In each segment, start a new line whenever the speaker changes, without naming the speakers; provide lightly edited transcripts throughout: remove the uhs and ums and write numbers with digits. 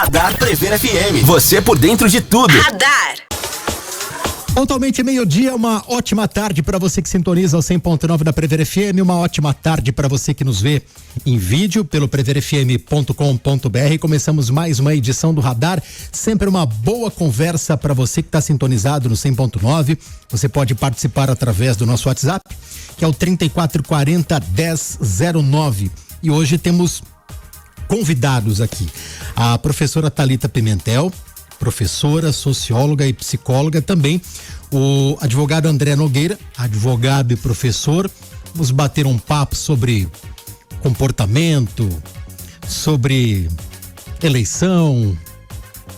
Radar Prever FM. Você por dentro de tudo.
Radar.
Pontualmente meio-dia, uma ótima tarde para você que sintoniza o 100.9 da Prever FM, uma ótima tarde para você que nos vê em vídeo pelo preverfm.com.br. Começamos mais uma edição do Radar, sempre uma boa conversa para você que está sintonizado no 100.9. Você pode participar através do nosso WhatsApp, que é o 3440-1009. E hoje temos convidados aqui, a professora Thalita Pimentel, professora, socióloga e psicóloga, também o advogado André Nogueira, advogado e professor. Vamos bater um papo sobre comportamento, sobre eleição,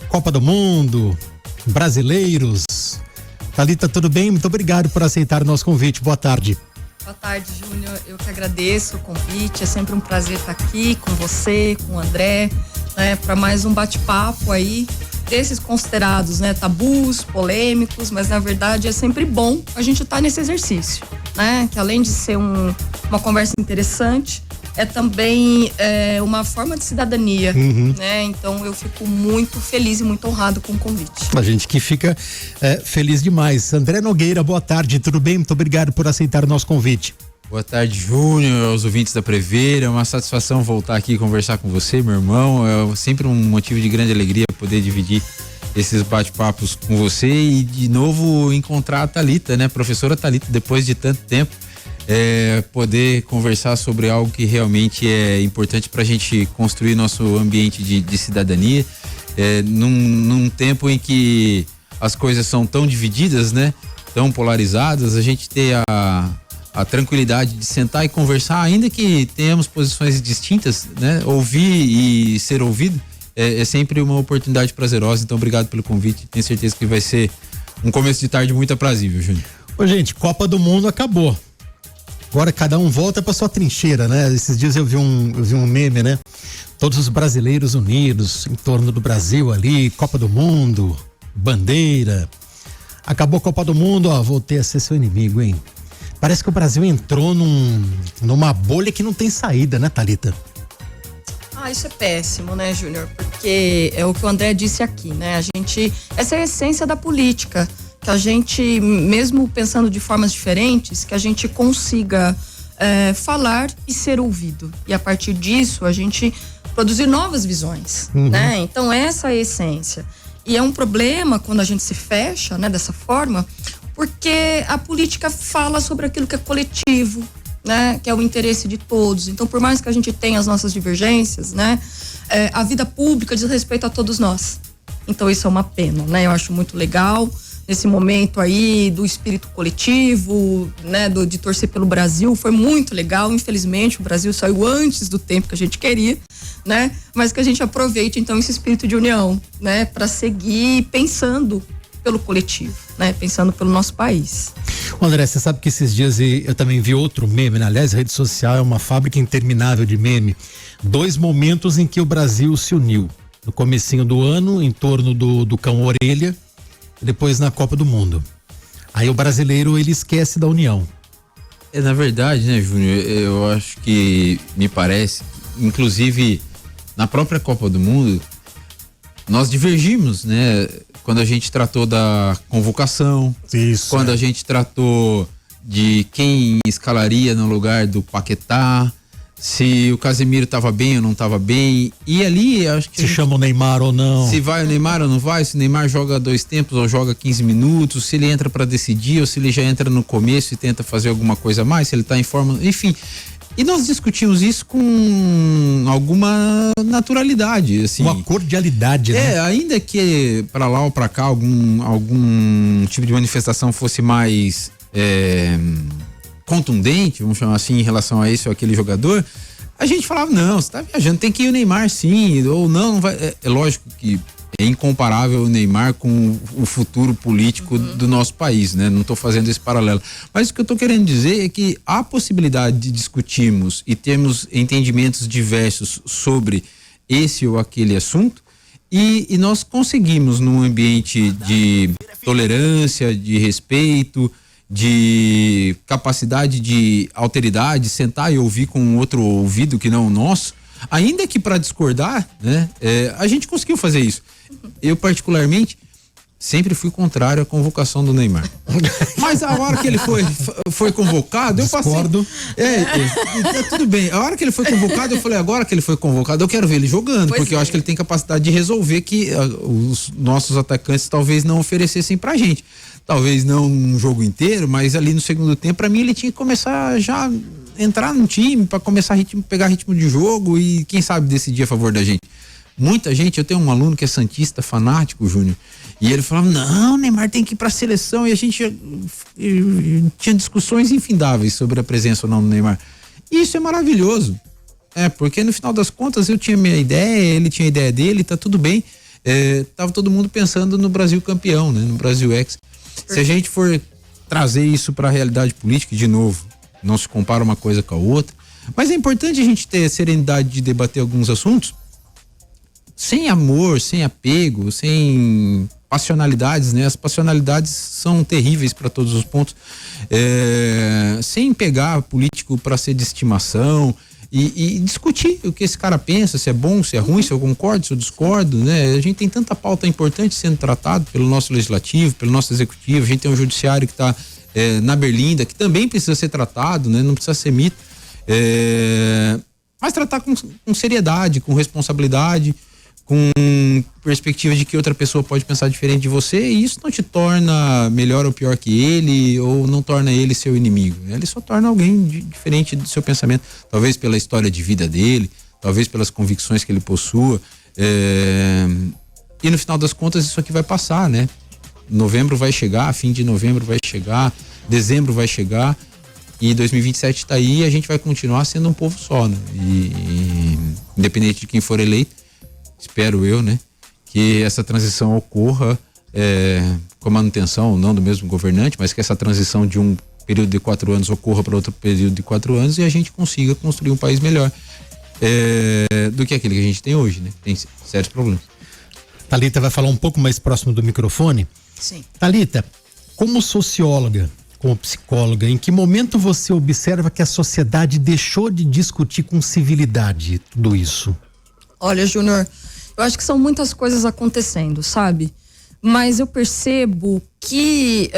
Copa do Mundo, brasileiros. Thalita, tudo bem? Muito obrigado por aceitar o nosso convite. Boa tarde.
Boa tarde, Júnior. Eu que agradeço o convite. É sempre um prazer estar aqui com você, com o André, né, para mais um bate-papo aí desses considerados, né, tabus, polêmicos, mas na verdade é sempre bom a gente estar nesse exercício, né, que além de ser uma conversa interessante, é também uma forma de cidadania, né, então eu fico muito feliz e muito honrado com o convite.
A gente que fica feliz demais. André Nogueira, boa tarde, tudo bem? Muito obrigado por aceitar o nosso convite.
Boa tarde, Júnior, aos ouvintes da Prever. É uma satisfação voltar aqui e conversar com você, meu irmão. É sempre um motivo de grande alegria poder dividir esses bate-papos com você e de novo encontrar a Thalita, né? Professora Thalita, depois de tanto tempo, poder conversar sobre algo que realmente é importante para a gente construir nosso ambiente de cidadania. Num tempo em que as coisas são tão divididas, né? Tão polarizadas, a gente ter a tranquilidade de sentar e conversar, ainda que tenhamos posições distintas, né? Ouvir e ser ouvido é sempre uma oportunidade prazerosa. Então, obrigado pelo convite. Tenho certeza que vai ser um começo de tarde muito aprazível, Júnior.
Ô, gente, Copa do Mundo acabou. Agora cada um volta para sua trincheira, né? Esses dias eu vi um meme, né? Todos os brasileiros unidos em torno do Brasil ali, Copa do Mundo, bandeira. Acabou a Copa do Mundo, ó, voltei a ser seu inimigo, hein? Parece que o Brasil entrou numa bolha que não tem saída, né, Thalita?
Isso é péssimo, né, Júnior? Porque é o que o André disse aqui, né? Essa é a essência da política, que a gente, mesmo pensando de formas diferentes, que a gente consiga falar e ser ouvido. E a partir disso, a gente produzir novas visões, né? Então, essa é a essência. E é um problema quando a gente se fecha, né, dessa forma, porque a política fala sobre aquilo que é coletivo, né, que é o interesse de todos. Então, por mais que a gente tenha as nossas divergências, né, a vida pública diz respeito a todos nós. Então, isso é uma pena, né? Eu acho muito legal nesse momento aí do espírito coletivo, né, de torcer pelo Brasil. Foi muito legal. Infelizmente, o Brasil saiu antes do tempo que a gente queria, né? Mas que a gente aproveite então esse espírito de união, né, para seguir pensando pelo coletivo, né? Pensando pelo nosso país.
André, você sabe que esses dias eu também vi outro meme, né? Aliás, a rede social é uma fábrica interminável de meme. 2 momentos em que o Brasil se uniu. No comecinho do ano, em torno do cão orelha, e depois na Copa do Mundo. Aí o brasileiro, ele esquece da união.
Na verdade, né, Júnior, eu acho que me parece, inclusive na própria Copa do Mundo, nós divergimos, né? Quando a gente tratou da convocação, quando a gente tratou de quem escalaria no lugar do Paquetá, se o Casemiro estava bem ou não estava bem, e ali acho que
se chama o Neymar ou não,
se vai o Neymar ou não vai, se o Neymar joga 2 tempos ou joga 15 minutos, se ele entra para decidir ou se ele já entra no começo e tenta fazer alguma coisa a mais, se ele está em forma, enfim. E nós discutimos isso com alguma naturalidade, assim.
Uma cordialidade, né?
Ainda que para lá ou para cá algum tipo de manifestação fosse mais contundente, vamos chamar assim, em relação a esse ou aquele jogador, a gente falava, não, você tá viajando, tem que ir o Neymar sim, ou não vai. É lógico que é incomparável o Neymar com o futuro político do nosso país, né? Não estou fazendo esse paralelo. Mas o que eu estou querendo dizer é que há possibilidade de discutirmos e termos entendimentos diversos sobre esse ou aquele assunto e nós conseguimos, num ambiente de tolerância, de respeito, de capacidade de alteridade, sentar e ouvir com outro ouvido que não o nosso, Ainda que para discordar, né, a gente conseguiu fazer isso. Eu, particularmente, sempre fui contrário à convocação do Neymar. Mas a hora que ele foi convocado, eu passei. Tudo bem. A hora que ele foi convocado, eu falei, agora que ele foi convocado, eu quero ver ele jogando, porque eu acho que ele tem capacidade de resolver que os nossos atacantes talvez não oferecessem pra gente. Talvez não um jogo inteiro, mas ali no segundo tempo, pra mim, ele tinha que começar já entrar no time pra começar pegar ritmo de jogo e quem sabe decidir a favor da gente. Muita gente, eu tenho um aluno que é santista fanático, Júnior, e ele falava, não, Neymar tem que ir pra seleção, e a gente tinha discussões infindáveis sobre a presença ou não do Neymar. E isso é maravilhoso, porque no final das contas eu tinha minha ideia, ele tinha a ideia dele, tá tudo bem, tava todo mundo pensando no Brasil campeão, né, no Brasil X. Se a gente for trazer isso pra realidade política, de novo, não se compara uma coisa com a outra, mas é importante a gente ter serenidade de debater alguns assuntos sem amor, sem apego, sem passionalidades, né? As passionalidades são terríveis para todos os pontos, sem pegar político para ser de estimação e discutir o que esse cara pensa, se é bom, se é ruim, se eu concordo, se eu discordo, né? A gente tem tanta pauta importante sendo tratado pelo nosso legislativo, pelo nosso executivo, a gente tem um judiciário que está na berlinda, que também precisa ser tratado, né? Não precisa ser mito, mas tratar com seriedade, com responsabilidade, com perspectiva de que outra pessoa pode pensar diferente de você, e isso não te torna melhor ou pior que ele, ou não torna ele seu inimigo, né? Ele só torna alguém diferente do seu pensamento, talvez pela história de vida dele, talvez pelas convicções que ele possua, e no final das contas isso aqui vai passar, né? Novembro vai chegar, fim de novembro vai chegar, dezembro vai chegar, e 2027 está aí, e a gente vai continuar sendo um povo só, né? E independente de quem for eleito, espero eu, né, que essa transição ocorra com a manutenção não do mesmo governante, mas que essa transição de um período de 4 anos ocorra para outro período de 4 anos e a gente consiga construir um país melhor do que aquele que a gente tem hoje, né? Tem sérios problemas.
Thalita vai falar um pouco mais próximo do microfone.
Sim.
Thalita, como socióloga, como psicóloga, em que momento você observa que a sociedade deixou de discutir com civilidade tudo isso?
Olha, Júnior, eu acho que são muitas coisas acontecendo, sabe? Mas eu percebo que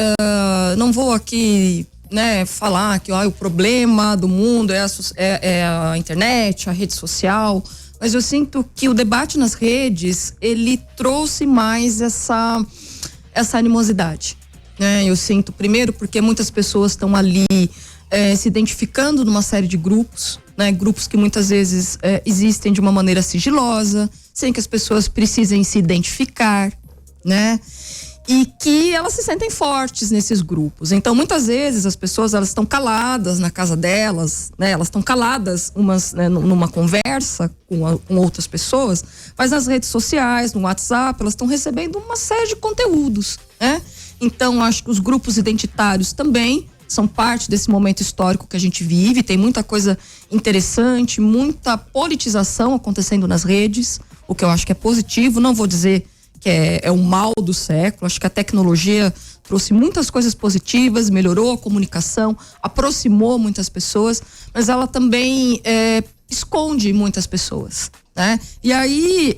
não vou aqui, né, falar que o problema do mundo é a internet, a rede social, mas eu sinto que o debate nas redes, ele trouxe mais essa animosidade, né? Eu sinto, primeiro, porque muitas pessoas estão ali se identificando numa série de grupos, né? Grupos que muitas vezes existem de uma maneira sigilosa, sem que as pessoas precisem se identificar, né? E que elas se sentem fortes nesses grupos. Então, muitas vezes as pessoas, elas estão caladas na casa delas, né? Elas estão caladas umas, né, numa conversa com outras pessoas, mas nas redes sociais, no WhatsApp, elas estão recebendo uma série de conteúdos, né? Então, acho que os grupos identitários também são parte desse momento histórico que a gente vive. Tem muita coisa interessante, muita politização acontecendo nas redes, o que eu acho que é positivo. Não vou dizer que é o mal do século. Acho que a tecnologia trouxe muitas coisas positivas, melhorou a comunicação, aproximou muitas pessoas, mas ela também esconde muitas pessoas, né? E aí,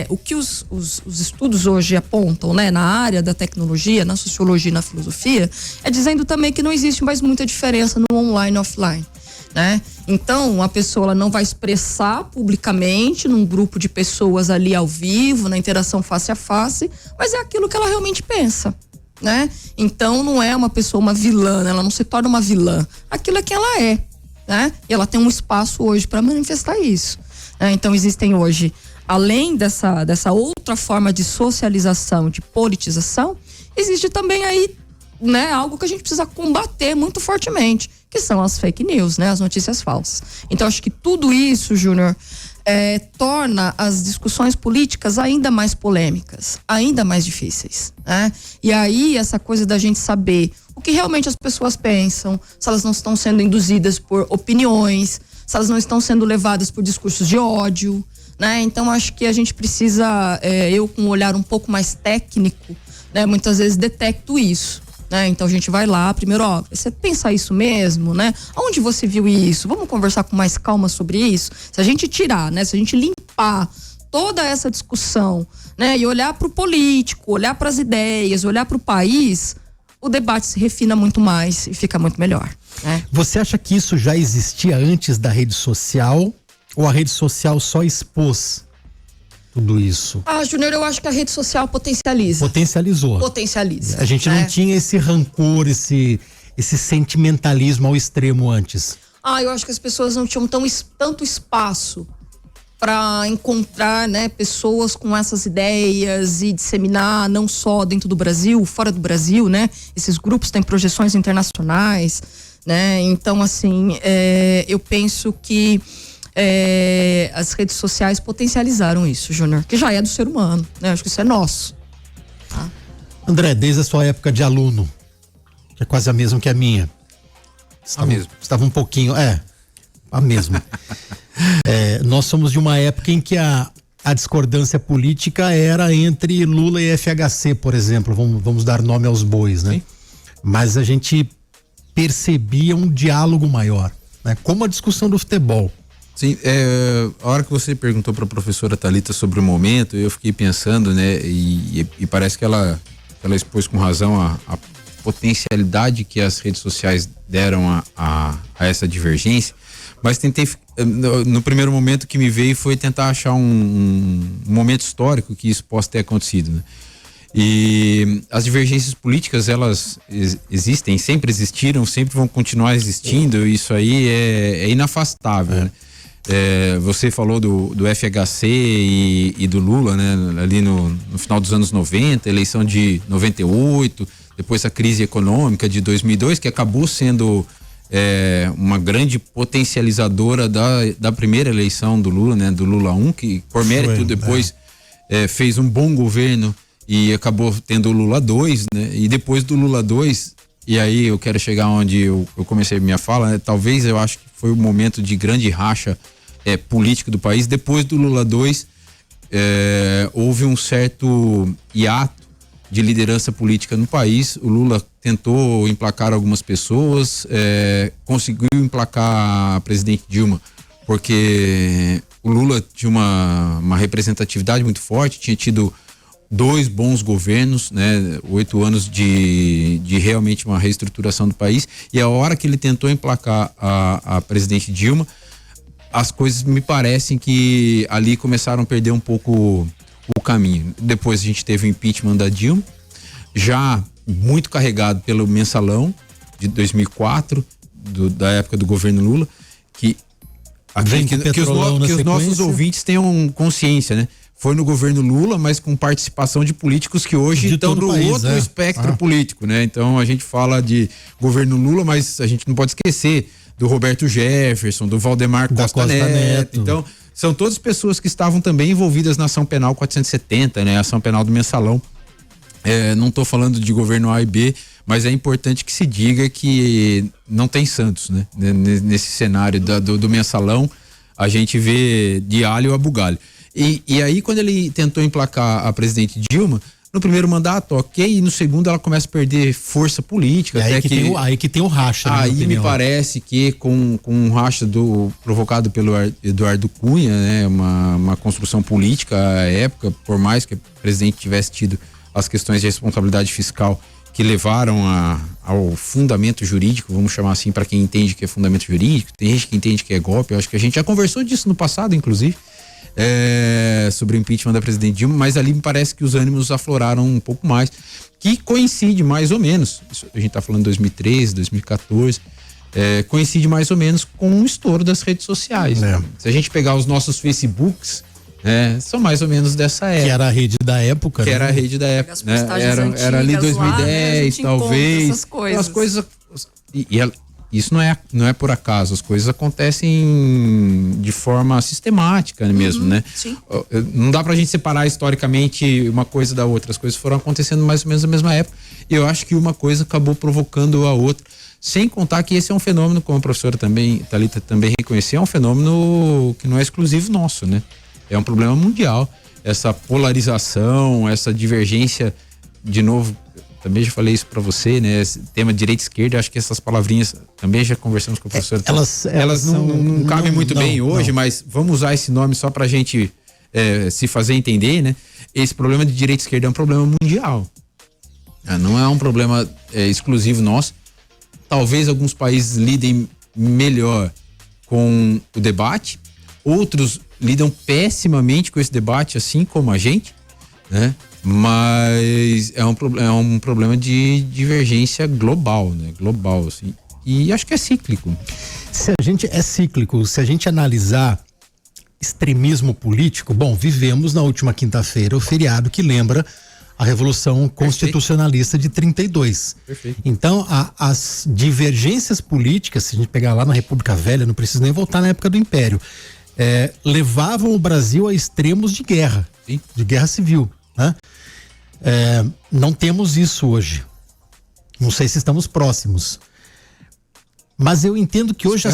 o que os estudos hoje apontam, né, na área da tecnologia, na sociologia e na filosofia, é dizendo também que não existe mais muita diferença no online e offline, né? Então, a pessoa ela não vai expressar publicamente num grupo de pessoas ali ao vivo, na interação face a face, mas é aquilo que ela realmente pensa, né? Então, não é uma pessoa uma vilã, ela não se torna uma vilã. Aquilo é quem ela é, né? E ela tem um espaço hoje para manifestar isso, né? Então, existem hoje, além dessa outra forma de socialização, de politização, existe também aí, né, algo que a gente precisa combater muito fortemente, que são as fake news, né, as notícias falsas. Então, acho que tudo isso, Júnior, torna as discussões políticas ainda mais polêmicas, ainda mais difíceis, né? E aí, essa coisa da gente saber o que realmente as pessoas pensam, se elas não estão sendo induzidas por opiniões, se elas não estão sendo levadas por discursos de ódio, né? Então, acho que a gente precisa, eu com um olhar um pouco mais técnico, né, muitas vezes detecto isso, né? Então a gente vai lá, primeiro, você pensa isso mesmo, né? Onde você viu isso? Vamos conversar com mais calma sobre isso? Se a gente tirar, né? Se a gente limpar toda essa discussão, né? E olhar para o político, olhar para as ideias, olhar para o país, o debate se refina muito mais e fica muito melhor, né?
Você acha que isso já existia antes da rede social ou a rede social só expôs tudo isso?
Júnior, eu acho que a rede social potencializa.
A gente não tinha esse rancor, esse sentimentalismo ao extremo antes.
Eu acho que as pessoas não tinham tanto espaço para encontrar, né, pessoas com essas ideias e disseminar não só dentro do Brasil, fora do Brasil, né? Esses grupos têm projeções internacionais, né? Então, assim, eu penso que as redes sociais potencializaram isso, Júnior, que já é do ser humano, né? Acho que isso é nosso. Tá?
André, desde a sua época de aluno, que é quase a mesma que a minha. Estava um pouquinho, a mesma. Nós somos de uma época em que a discordância política era entre Lula e FHC, por exemplo, vamos dar nome aos bois, né? Sim. Mas a gente percebia um diálogo maior, né? Como a discussão do futebol.
Sim, a hora que você perguntou para a professora Thalita sobre o momento, eu fiquei pensando, né? E parece que ela expôs com razão a potencialidade que as redes sociais deram a essa divergência, mas tentei, no primeiro momento que me veio foi tentar achar um momento histórico que isso possa ter acontecido, né? E as divergências políticas, elas existem, sempre existiram, sempre vão continuar existindo, isso aí é inafastável, né? Você falou do FHC e do Lula, né? Ali no final dos anos 90, eleição de 98, depois a crise econômica de 2002, que acabou sendo uma grande potencializadora da primeira eleição do Lula, né? Do Lula 1, que por mérito depois fez um bom governo e acabou tendo o Lula 2, né? E depois do Lula 2, e aí eu quero chegar onde eu comecei minha fala, né? Talvez eu acho que foi um momento de grande racha política do país. Depois do Lula 2, houve um certo hiato de liderança política no país. O Lula tentou emplacar algumas pessoas, conseguiu emplacar a presidente Dilma, porque o Lula tinha uma representatividade muito forte, tinha tido 2 bons governos, né? 8 anos de realmente uma reestruturação do país, e a hora que ele tentou emplacar a presidente Dilma, as coisas me parecem que ali começaram a perder um pouco o caminho. Depois a gente teve o impeachment da Dilma, já muito carregado pelo mensalão de 2004, da época do governo Lula, que os nossos ouvintes tenham consciência, né? Foi no governo Lula, mas com participação de políticos que hoje estão no outro espectro político, né? Então a gente fala de governo Lula, mas a gente não pode esquecer do Roberto Jefferson, do Valdemar Costa Neto. Então, são todas pessoas que estavam também envolvidas na ação penal 470, né? A ação penal do mensalão. Não estou falando de governo A e B, mas é importante que se diga que não tem santos, né? Nesse cenário do mensalão, a gente vê de alho a bugalho. E aí, quando ele tentou emplacar a presidente Dilma, no primeiro mandato, ok, e no segundo ela começa a perder força política.
Aí que tem o racha.
Aí me parece que com um racha provocado pelo Eduardo Cunha, né, uma construção política à época, por mais que o presidente tivesse tido as questões de responsabilidade fiscal que levaram ao fundamento jurídico, vamos chamar assim, para quem entende que é fundamento jurídico, tem gente que entende que é golpe, eu acho que a gente já conversou disso no passado, inclusive. Sobre o impeachment da presidente Dilma, mas ali me parece que os ânimos afloraram um pouco mais, que coincide mais ou menos, a gente tá falando de 2013, 2014, coincide mais ou menos com o estouro das redes sociais. Se a gente pegar os nossos Facebooks, são mais ou menos dessa época.
Que era a rede da época.
Que era a rede da época, né? Era ali 2010, lá, né? Talvez. As coisas. Isso não é por acaso, as coisas acontecem de forma sistemática mesmo, né?
Sim.
Não dá pra gente separar historicamente uma coisa da outra, as coisas foram acontecendo mais ou menos na mesma época, e eu acho que uma coisa acabou provocando a outra, sem contar que esse é um fenômeno, como a professora Thalita também reconheceu, é um fenômeno que não é exclusivo nosso, né? É um problema mundial, essa polarização, essa divergência, de novo, também já falei isso para você, né? Esse tema direita e esquerda, acho que essas palavrinhas também já conversamos com o professor. Elas não cabem muito bem hoje, mas vamos usar esse nome só pra gente se fazer entender, né? Esse problema de direita e esquerda é um problema mundial. Não é um problema exclusivo nosso. Talvez alguns países lidem melhor com o debate, outros lidam pessimamente com esse debate, assim como a gente, né? Mas é um problema de divergência global, né? Global, assim. E acho que é cíclico.
Se a gente analisar extremismo político, bom, vivemos na última quinta-feira o feriado que lembra a Revolução Constitucionalista de 32.
Perfeito.
Então, as divergências políticas, se a gente pegar lá na República Velha, não precisa nem voltar na época do Império, levavam o Brasil a extremos de guerra,
sim,
de guerra civil, né? Não temos isso hoje. Não sei se estamos próximos. Mas eu entendo que hoje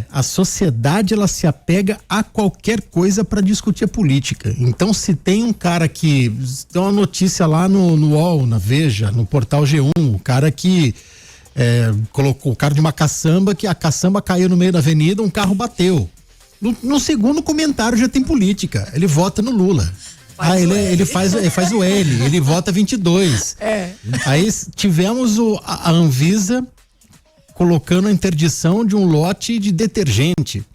a sociedade ela se apega a qualquer coisa para discutir a política. Então, se tem um cara que tem uma notícia lá no UOL, na Veja, no portal G1, o cara que colocou o cara de uma caçamba, que a caçamba caiu no meio da avenida, um carro bateu. No segundo comentário já tem política. Ele vota no Lula. Ele faz o L, ele vota 22. Aí tivemos a Anvisa colocando a interdição de um lote de detergente.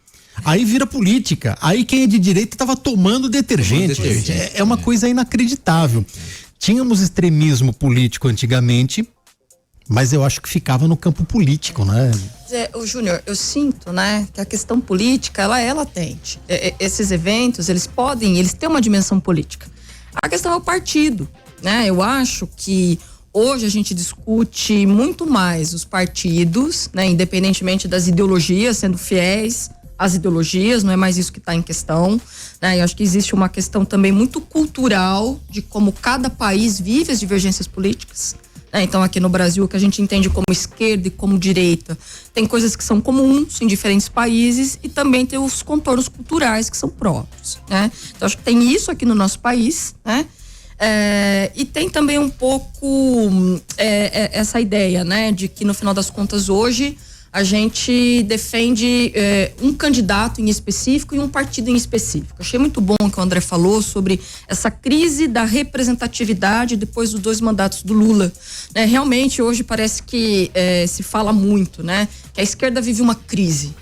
Aí vira política. Aí quem é de direita estava tomando detergente. É uma coisa inacreditável. Tínhamos extremismo político antigamente, mas eu acho que ficava no campo político, né?
Júnior, eu sinto, né, que a questão política, ela é latente. Esses eventos, eles têm uma dimensão política. A questão é o partido, né? Eu acho que hoje a gente discute muito mais os partidos, né, independentemente das ideologias, sendo fiéis às ideologias, não é mais isso que está em questão, né? Eu acho que existe uma questão também muito cultural de como cada país vive as divergências políticas, né? Então, aqui no Brasil, o que a gente entende como esquerda e como direita, tem coisas que são comuns em diferentes países e também tem os contornos culturais que são próprios, né? Então, acho que tem isso aqui no nosso país, né? E tem também um pouco essa ideia, né, de que no final das contas hoje a gente defende um candidato em específico e um partido em específico. Achei muito bom o que o André falou sobre essa crise da representatividade depois dos 2 mandatos do Lula, né? Realmente hoje parece que se fala muito, né, que a esquerda vive uma crise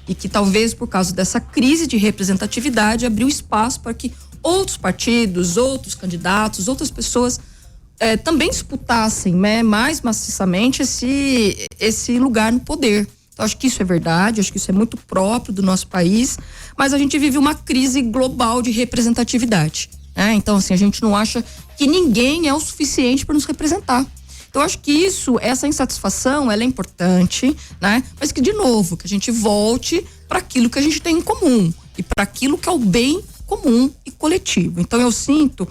e que talvez por causa dessa crise de representatividade abriu espaço para que outros partidos, outros candidatos, outras pessoas também disputassem, né, mais maciçamente esse lugar no poder. Então, acho que isso é verdade, acho que isso é muito próprio do nosso país, mas a gente vive uma crise global de representatividade, né? Então, assim, a gente não acha que ninguém é o suficiente para nos representar. Então, acho que essa insatisfação, ela é importante, né? Mas que, de novo, que a gente volte para aquilo que a gente tem em comum e para aquilo que é o bem comum e coletivo. Então, eu sinto,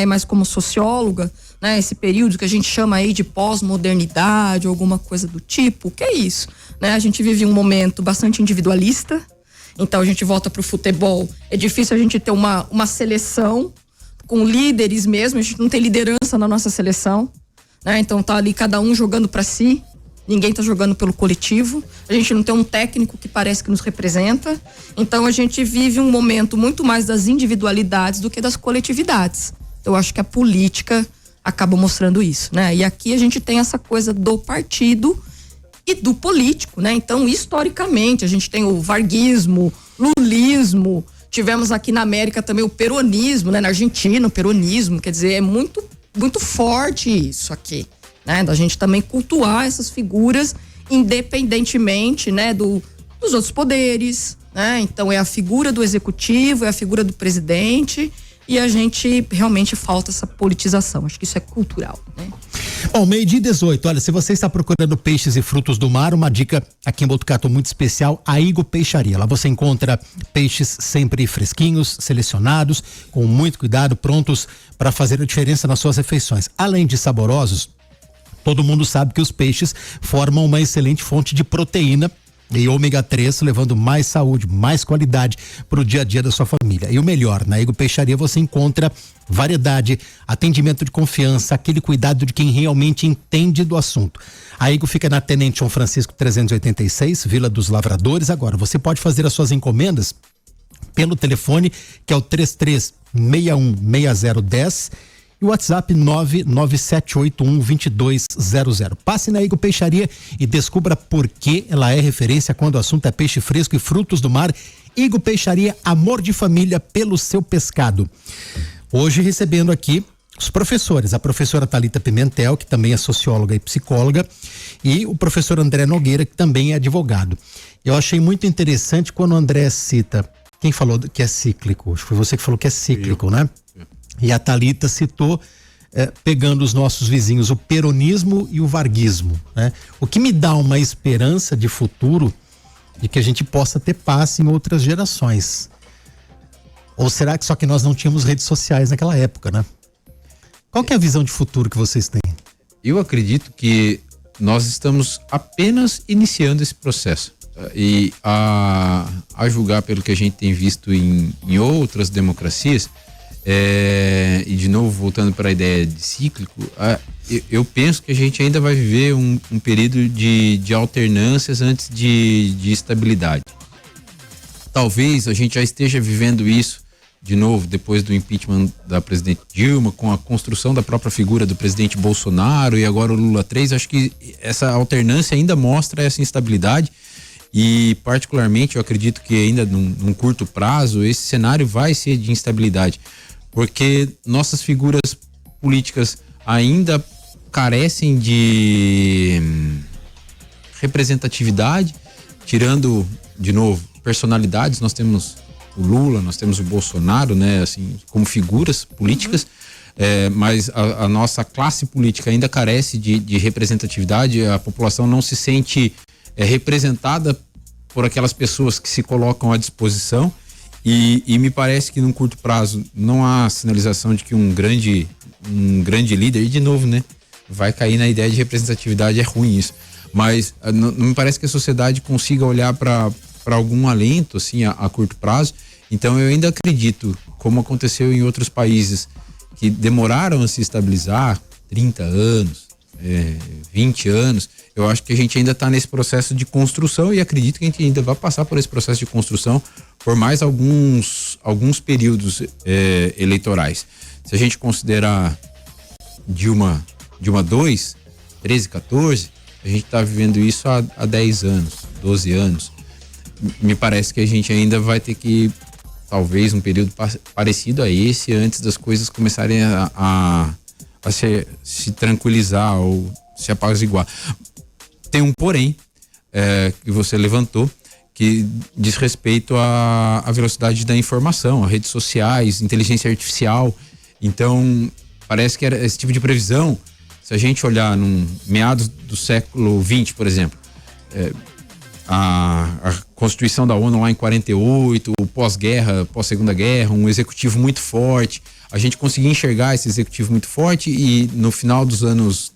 mas como socióloga, né, esse período que a gente chama aí de pós-modernidade ou alguma coisa do tipo, que é isso, né? A gente vive um momento bastante individualista, então a gente volta pro futebol, é difícil a gente ter uma seleção com líderes mesmo, a gente não tem liderança na nossa seleção, né? Então tá ali cada um jogando para si, ninguém tá jogando pelo coletivo, a gente não tem um técnico que parece que nos representa, então a gente vive um momento muito mais das individualidades do que das coletividades. Eu acho que a política acaba mostrando isso, né? E aqui a gente tem essa coisa do partido e do político, né? Então, historicamente, a gente tem o varguismo, lulismo, tivemos aqui na América também o peronismo, né? Na Argentina, o peronismo, quer dizer, é muito, muito forte isso aqui, né? Da gente também cultuar essas figuras independentemente, né? Dos outros poderes, né? Então, é a figura do executivo, é a figura do presidente. E a gente realmente falta essa politização. Acho que isso é cultural, né?
Bom, 12:18. Olha, se você está procurando peixes e frutos do mar, uma dica aqui em Botucatu muito especial, a Igo Peixaria. Lá você encontra peixes sempre fresquinhos, selecionados, com muito cuidado, prontos para fazer a diferença nas suas refeições. Além de saborosos, todo mundo sabe que os peixes formam uma excelente fonte de proteína e ômega 3, levando mais saúde, mais qualidade para o dia a dia da sua família. E o melhor, na Ego Peixaria você encontra variedade, atendimento de confiança, aquele cuidado de quem realmente entende do assunto. A Ego fica na Tenente São Francisco 386, Vila dos Lavradores. Agora, você pode fazer as suas encomendas pelo telefone, que é o 33616010, e o WhatsApp 997812200. Passe na Ego Peixaria e descubra por que ela é referência quando o assunto é peixe fresco e frutos do mar. Ego Peixaria, amor de família pelo seu pescado. Hoje recebendo aqui os professores, a professora Thalita Pimentel, que também é socióloga e psicóloga, e o professor André Nogueira, que também é advogado. Eu achei muito interessante quando o André cita, quem falou que é cíclico? Acho que foi você que falou que é cíclico, né? E a Thalita citou, pegando os nossos vizinhos, o peronismo e o varguismo, né? O que me dá uma esperança de futuro de que a gente possa ter paz em outras gerações. Ou será que só que nós não tínhamos redes sociais naquela época, né? Qual que é a visão de futuro que vocês têm?
Eu acredito que nós estamos apenas iniciando esse processo. E a julgar pelo que a gente tem visto em outras democracias, e de novo voltando para a ideia de cíclico, eu penso que a gente ainda vai viver um período de alternâncias antes de estabilidade. Talvez a gente já esteja vivendo isso de novo depois do impeachment da presidente Dilma, com a construção da própria figura do presidente Bolsonaro e agora o Lula 3. Acho que essa alternância ainda mostra essa instabilidade. E particularmente eu acredito que ainda num curto prazo esse cenário vai ser de instabilidade, porque nossas figuras políticas ainda carecem de representatividade, tirando de novo personalidades. Nós temos o Lula, nós temos o Bolsonaro, né, assim, como figuras políticas, mas a nossa classe política ainda carece de representatividade. A população não se sente representada por aquelas pessoas que se colocam à disposição, e me parece que num curto prazo não há sinalização de que um grande líder, e de novo, né, vai cair na ideia de representatividade. É ruim isso, mas não me parece que a sociedade consiga olhar para algum alento assim a curto prazo. Então eu ainda acredito, como aconteceu em outros países que demoraram a se estabilizar, 30 anos, 20 anos, eu acho que a gente ainda está nesse processo de construção, e acredito que a gente ainda vai passar por esse processo de construção por mais alguns períodos eleitorais. Se a gente considerar Dilma 2, 13, 14, a gente está vivendo isso há 10 anos, 12 anos. Me parece que a gente ainda vai ter que, talvez, um período parecido a esse, antes das coisas começarem a se tranquilizar ou se apaziguar. Tem um porém que você levantou, que diz respeito à velocidade da informação, a redes sociais, inteligência artificial. Então, parece que era esse tipo de previsão. Se a gente olhar meados do século XX, por exemplo, a Constituição da ONU lá em 48, o pós-guerra, pós-segunda guerra, um executivo muito forte, a gente conseguia enxergar esse executivo muito forte, e no final dos anos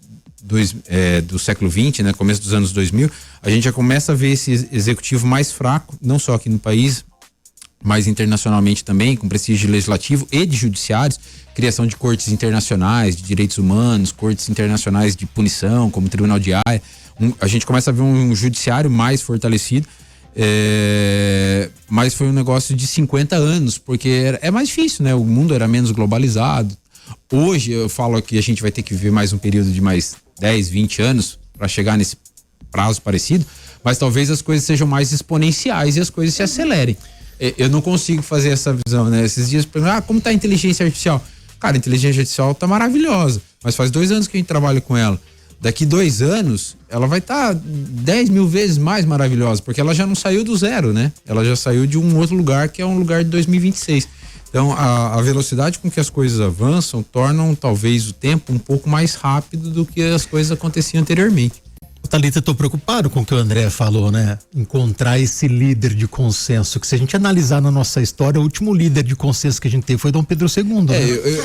do século XX, né, começo dos anos 2000, a gente já começa a ver esse executivo mais fraco, não só aqui no país, mas internacionalmente também, com prestígio legislativo e de judiciários, criação de cortes internacionais de direitos humanos, cortes internacionais de punição, como o Tribunal de Haia. A gente começa a ver um judiciário mais fortalecido, mas foi um negócio de 50 anos, porque é mais difícil, né? O mundo era menos globalizado. Hoje eu falo que a gente vai ter que viver mais um período de mais 10, 20 anos para chegar nesse prazo parecido, mas talvez as coisas sejam mais exponenciais e as coisas se acelerem. Eu não consigo fazer essa visão, né? Esses dias, como tá a inteligência artificial? Cara, a inteligência artificial tá maravilhosa, mas faz 2 anos que a gente trabalha com ela. Daqui 2 anos, ela vai estar 10 mil vezes mais maravilhosa, porque ela já não saiu do zero, né? Ela já saiu de um outro lugar, que é um lugar de 2026. Então, a velocidade com que as coisas avançam tornam talvez o tempo um pouco mais rápido do que as coisas aconteciam anteriormente.
Thalita, eu tô preocupado com o que o André falou, né? Encontrar esse líder de consenso, que se a gente analisar na nossa história, o último líder de consenso que a gente teve foi Dom Pedro II, né?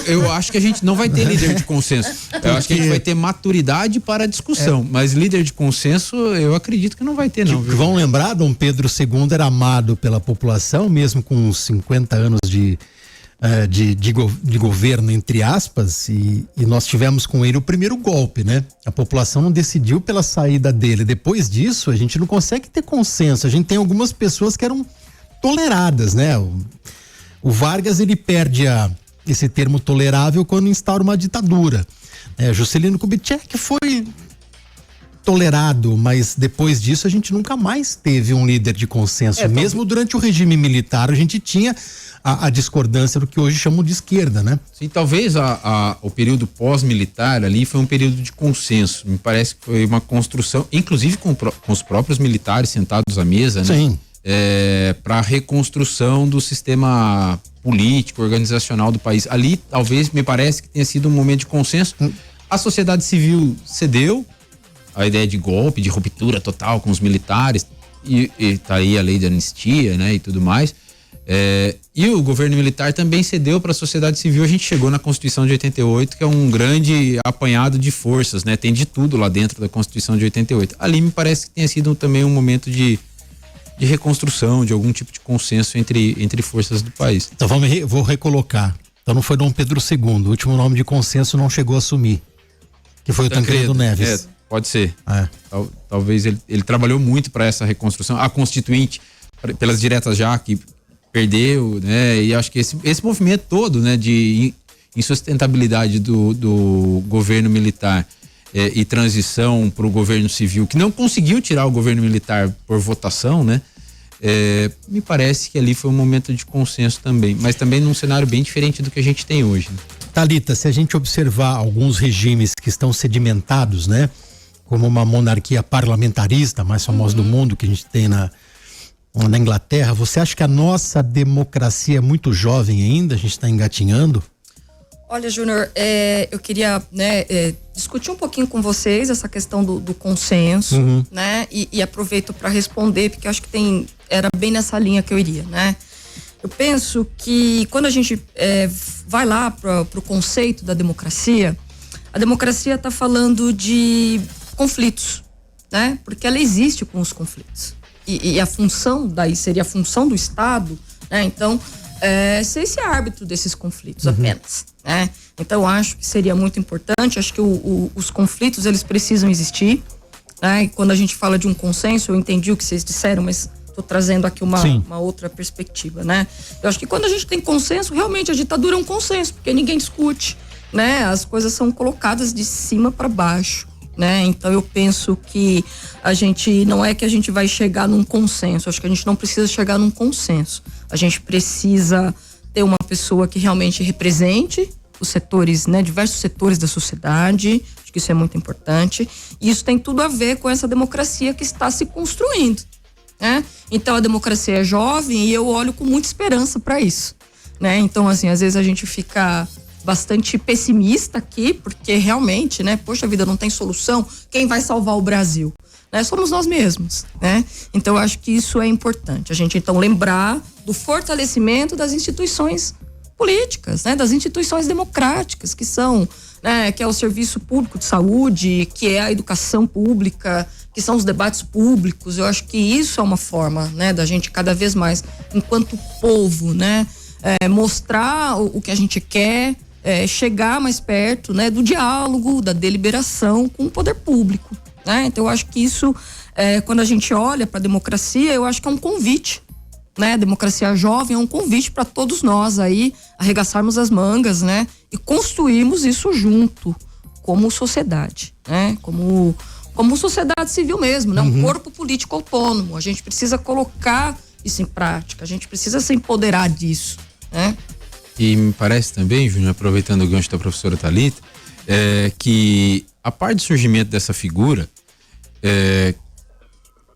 Eu acho que a gente não vai ter líder de consenso. Eu acho que a gente vai ter maturidade para a discussão, mas líder de consenso eu acredito que não vai ter, não.
Vão lembrar, Dom Pedro II era amado pela população, mesmo com 50 anos de governo, entre aspas, e nós tivemos com ele o primeiro golpe, né? A população não decidiu pela saída dele. Depois disso, a gente não consegue ter consenso. A gente tem algumas pessoas que eram toleradas, né? O Vargas, ele perde esse termo tolerável quando instaura uma ditadura. Juscelino Kubitschek foi tolerado, mas depois disso a gente nunca mais teve um líder de consenso. Mesmo durante o regime militar, a gente tinha a discordância do que hoje chamam de esquerda, né?
Sim, talvez o período pós-militar ali foi um período de consenso. Me parece que foi uma construção, inclusive com os próprios militares sentados à mesa, né?
Sim.
Para a reconstrução do sistema político, organizacional do país. Ali, talvez, me parece que tenha sido um momento de consenso. A sociedade civil cedeu a ideia de golpe, de ruptura total com os militares, e tá aí a lei de anistia, né, e tudo mais. E o governo militar também cedeu para a sociedade civil. A gente chegou na Constituição de 88, que é um grande apanhado de forças, né? Tem de tudo lá dentro da Constituição de 88. Ali me parece que tenha sido também um momento de reconstrução, de algum tipo de consenso entre forças do país.
Então vou recolocar. Então não foi Dom Pedro II, o último nome de consenso não chegou a assumir, que foi o Tancredo Neves.
Pode ser. Talvez ele trabalhou muito para essa reconstrução. A Constituinte, pelas diretas já, que perdeu, né? E acho que esse movimento todo, né, de insustentabilidade do governo militar e transição para o governo civil, que não conseguiu tirar o governo militar por votação, né? Me parece que ali foi um momento de consenso também, mas também num cenário bem diferente do que a gente tem hoje, né?
Thalita, se a gente observar alguns regimes que estão sedimentados, né? Como uma monarquia parlamentarista, a mais famosa do mundo, que a gente tem na Inglaterra, você acha que a nossa democracia é muito jovem ainda? A gente está engatinhando?
Olha, Júnior, eu queria, né, discutir um pouquinho com vocês essa questão do consenso, né? E aproveito para responder, porque eu acho que era bem nessa linha que eu iria, né? Eu penso que quando a gente vai lá para o conceito da democracia, a democracia está falando de conflitos, né? Porque ela existe com os conflitos. E a função daí seria a função do Estado, né? Então, ser esse árbitro desses conflitos apenas, né? Então, acho que seria muito importante, acho que os conflitos, eles precisam existir, né? E quando a gente fala de um consenso, eu entendi o que vocês disseram, mas estou trazendo aqui uma outra perspectiva, né? Eu acho que quando a gente tem consenso, realmente a ditadura é um consenso, porque ninguém discute, né? As coisas são colocadas de cima para baixo, né? Então eu penso que não é que a gente vai chegar num consenso, acho que a gente não precisa chegar num consenso, a gente precisa ter uma pessoa que realmente represente os setores, né? Diversos setores da sociedade, acho que isso é muito importante, e isso tem tudo a ver com essa democracia que está se construindo, né? Então a democracia é jovem e eu olho com muita esperança para isso, né? Então assim, às vezes a gente fica bastante pessimista aqui, porque realmente, né, poxa vida, não tem solução, quem vai salvar o Brasil? Né? Somos nós mesmos, né? Então eu acho que isso é importante, a gente então lembrar do fortalecimento das instituições políticas, né, das instituições democráticas, que são, né, que é o serviço público de saúde, que é a educação pública, que são os debates públicos. Eu acho que isso é uma forma, né, da gente cada vez mais, enquanto povo, né, mostrar o que a gente quer, chegar mais perto, né, do diálogo, da deliberação com o poder público, né? Então eu acho que isso, quando a gente olha para a democracia, eu acho que é um convite, né? A democracia jovem é um convite para todos nós aí arregaçarmos as mangas, né? E construirmos isso junto, como sociedade, né? Como sociedade civil mesmo, né? Um corpo político autônomo. A gente precisa colocar isso em prática, a gente precisa se empoderar disso, né?
E me parece também, Júnior, aproveitando o gancho da professora Thalita, que a parte do surgimento dessa figura,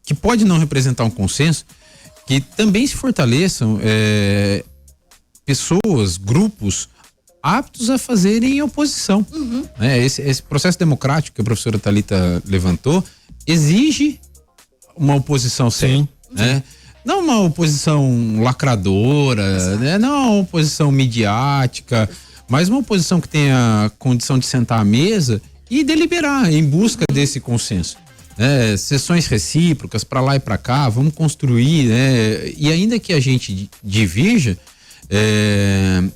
que pode não representar um consenso, que também se fortaleçam pessoas, grupos aptos a fazerem oposição. Né? Esse processo democrático que a professora Thalita levantou, exige uma oposição séria, né? Não uma oposição lacradora, né? Não uma oposição midiática, mas uma oposição que tenha condição de sentar à mesa e deliberar em busca desse consenso. Sessões recíprocas para lá e para cá, vamos construir, né? E ainda que a gente divirja,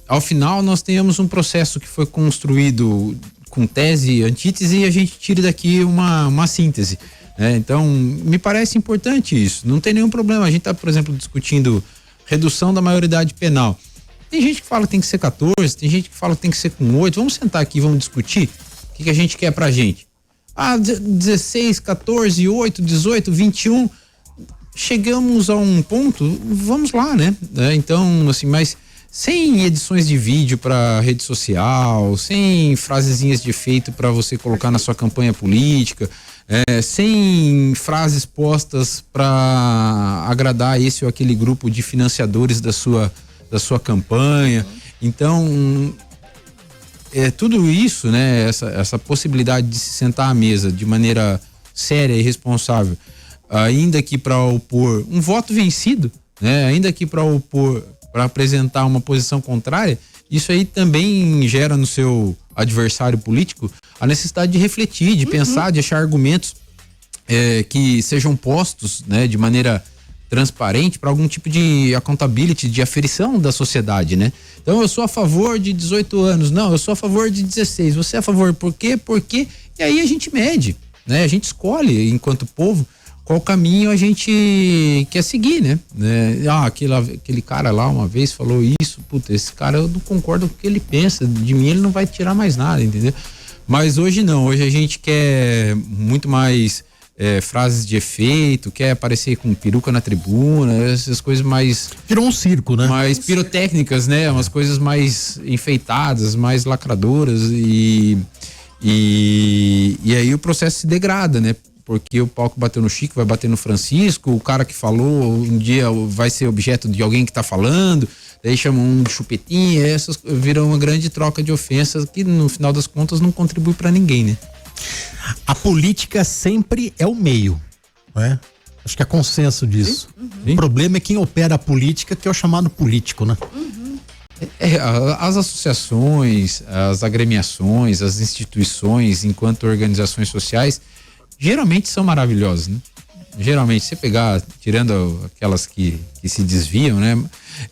ao final nós tenhamos um processo que foi construído com tese e antítese e a gente tire daqui uma síntese. Então, me parece importante isso. Não tem nenhum problema. A gente está, por exemplo, discutindo redução da maioridade penal. Tem gente que fala que tem que ser 14, tem gente que fala que tem que ser com 8. Vamos sentar aqui, vamos discutir o que a gente quer pra gente. 16, 14, 8, 18, 21. Chegamos a um ponto, vamos lá, né? Então, assim, mas sem edições de vídeo para rede social, sem frasezinhas de efeito para você colocar na sua campanha política, sem frases postas para agradar esse ou aquele grupo de financiadores da sua campanha. Então, tudo isso, né? Essa possibilidade de se sentar à mesa de maneira séria e responsável, ainda que para opor um voto vencido, né? Ainda que para apresentar uma posição contrária, isso aí também gera no seu adversário político a necessidade de refletir, de pensar, de achar argumentos que sejam postos, né, de maneira transparente para algum tipo de accountability, de aferição da sociedade, né? Então eu sou a favor de 18 anos, não, eu sou a favor de 16, você é a favor, por quê? E aí a gente mede, né? A gente escolhe enquanto povo qual caminho a gente quer seguir, né? Aquele cara lá uma vez falou isso, puta, esse cara eu não concordo com o que ele pensa, de mim ele não vai tirar mais nada, entendeu? Mas hoje não, hoje a gente quer muito mais frases de efeito, quer aparecer com peruca na tribuna, essas coisas mais...
Virou um circo, né?
Mais pirotécnicas, né? Umas coisas mais enfeitadas, mais lacradoras e aí o processo se degrada, né? Porque o pau que bateu no Chico vai bater no Francisco, o cara que falou um dia vai ser objeto de alguém que tá falando, daí chamam um de chupetinha, essas viram uma grande troca de ofensas que no final das contas não contribui para ninguém, né?
A política sempre é o meio, né? Acho que é consenso disso. O problema é quem opera a política, que é o chamado político, né?
As associações, as agremiações, as instituições, enquanto organizações sociais, geralmente são maravilhosas, né? Geralmente, você pegar, tirando aquelas que se desviam, né?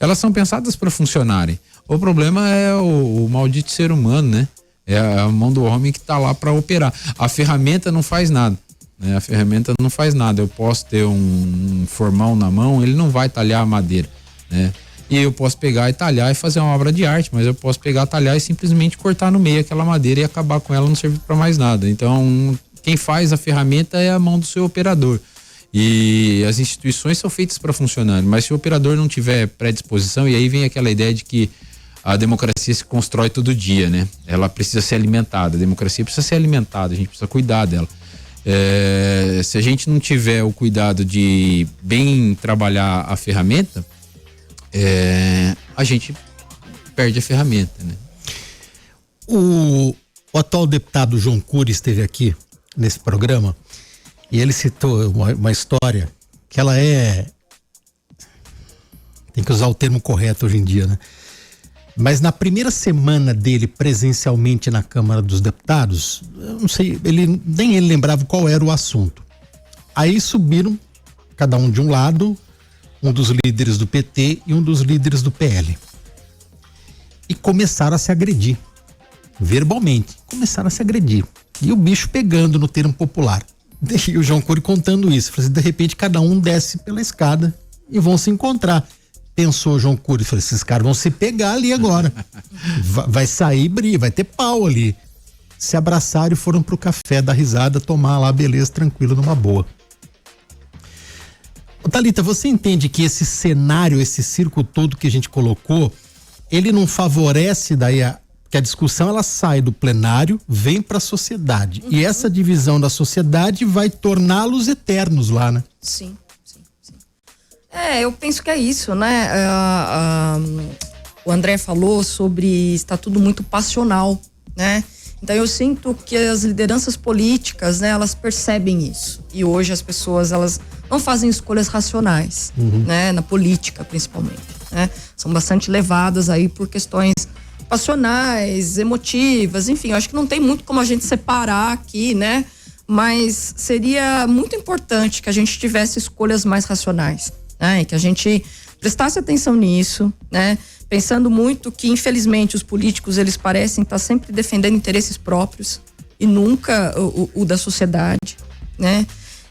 Elas são pensadas para funcionarem. O problema é o maldito ser humano, né? É a mão do homem que está lá para operar. A ferramenta não faz nada, né? A ferramenta não faz nada. Eu posso ter um formão na mão, ele não vai talhar a madeira, né? E eu posso pegar e talhar e fazer uma obra de arte, mas eu posso pegar, talhar e simplesmente cortar no meio aquela madeira e acabar com ela, não serve para mais nada. Então, quem faz a ferramenta é a mão do seu operador. E as instituições são feitas para funcionar, mas se o operador não tiver predisposição, e aí vem aquela ideia de que a democracia se constrói todo dia, né? Ela precisa ser alimentada, a democracia precisa ser alimentada, a gente precisa cuidar dela. Se a gente não tiver o cuidado de bem trabalhar a ferramenta, a gente perde a ferramenta, né?
O atual deputado João Cury esteve aqui nesse programa e ele citou uma história que ela tem que usar o termo correto hoje em dia, né? Mas na primeira semana dele presencialmente na Câmara dos Deputados, eu não sei, nem ele lembrava qual era o assunto. Aí subiram, cada um de um lado, um dos líderes do PT e um dos líderes do PL. E começaram a se agredir, verbalmente, começaram a se agredir. E o bicho pegando, no termo popular. E o João Cury contando isso, falou assim, de repente cada um desce pela escada e vão se encontrar. Pensou João Cury, falou, esses caras vão se pegar ali agora. Vai sair briga, vai ter pau ali. Se abraçaram e foram pro café dar risada, tomar lá, beleza, tranquilo, numa boa. Ô, Thalita, você entende que esse cenário, esse circo todo que a gente colocou, ele não favorece daí que a discussão ela sai do plenário, vem para a sociedade. E essa divisão da sociedade vai torná-los eternos lá, né?
Sim. Eu penso que é isso, né? O André falou sobre está tudo muito passional, né? Então eu sinto que as lideranças políticas, né, elas percebem isso. E hoje as pessoas, elas não fazem escolhas racionais, né, na política principalmente, né? São bastante levadas aí por questões passionais, emotivas, enfim, eu acho que não tem muito como a gente separar aqui, né? Mas seria muito importante que a gente tivesse escolhas mais racionais, né? E que a gente prestasse atenção nisso, né? Pensando muito que, infelizmente, os políticos, eles parecem estar sempre defendendo interesses próprios e nunca o da sociedade, né?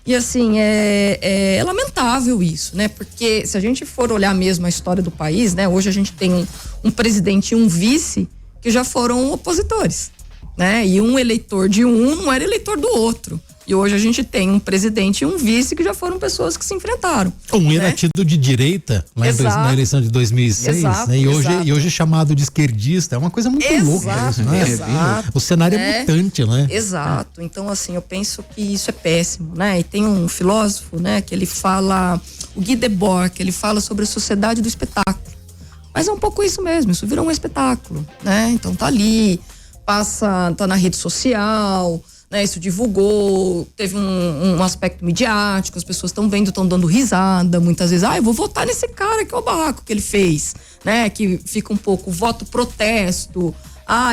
E assim, é lamentável isso, né? Porque se a gente for olhar mesmo a história do país, né? Hoje a gente tem um presidente e um vice que já foram opositores, né? E um eleitor de um não era eleitor do outro. E hoje a gente tem um presidente e um vice que já foram pessoas que se enfrentaram.
Um era tido de direita lá na eleição de 2006,
exato,
né? E hoje é chamado de esquerdista. É uma coisa muito louca isso, né?
Exato.
O cenário é mutante, né?
Exato. Então, assim, eu penso que isso é péssimo, né? E tem um filósofo, né, que ele fala, o Guy Debord, que ele fala sobre a sociedade do espetáculo. Mas é um pouco isso mesmo, isso virou um espetáculo, né? Então tá ali, tá na rede social, né, isso divulgou, teve um aspecto midiático, as pessoas estão vendo, estão dando risada, muitas vezes, eu vou votar nesse cara, que é o barraco que ele fez, né, que fica um pouco voto protesto,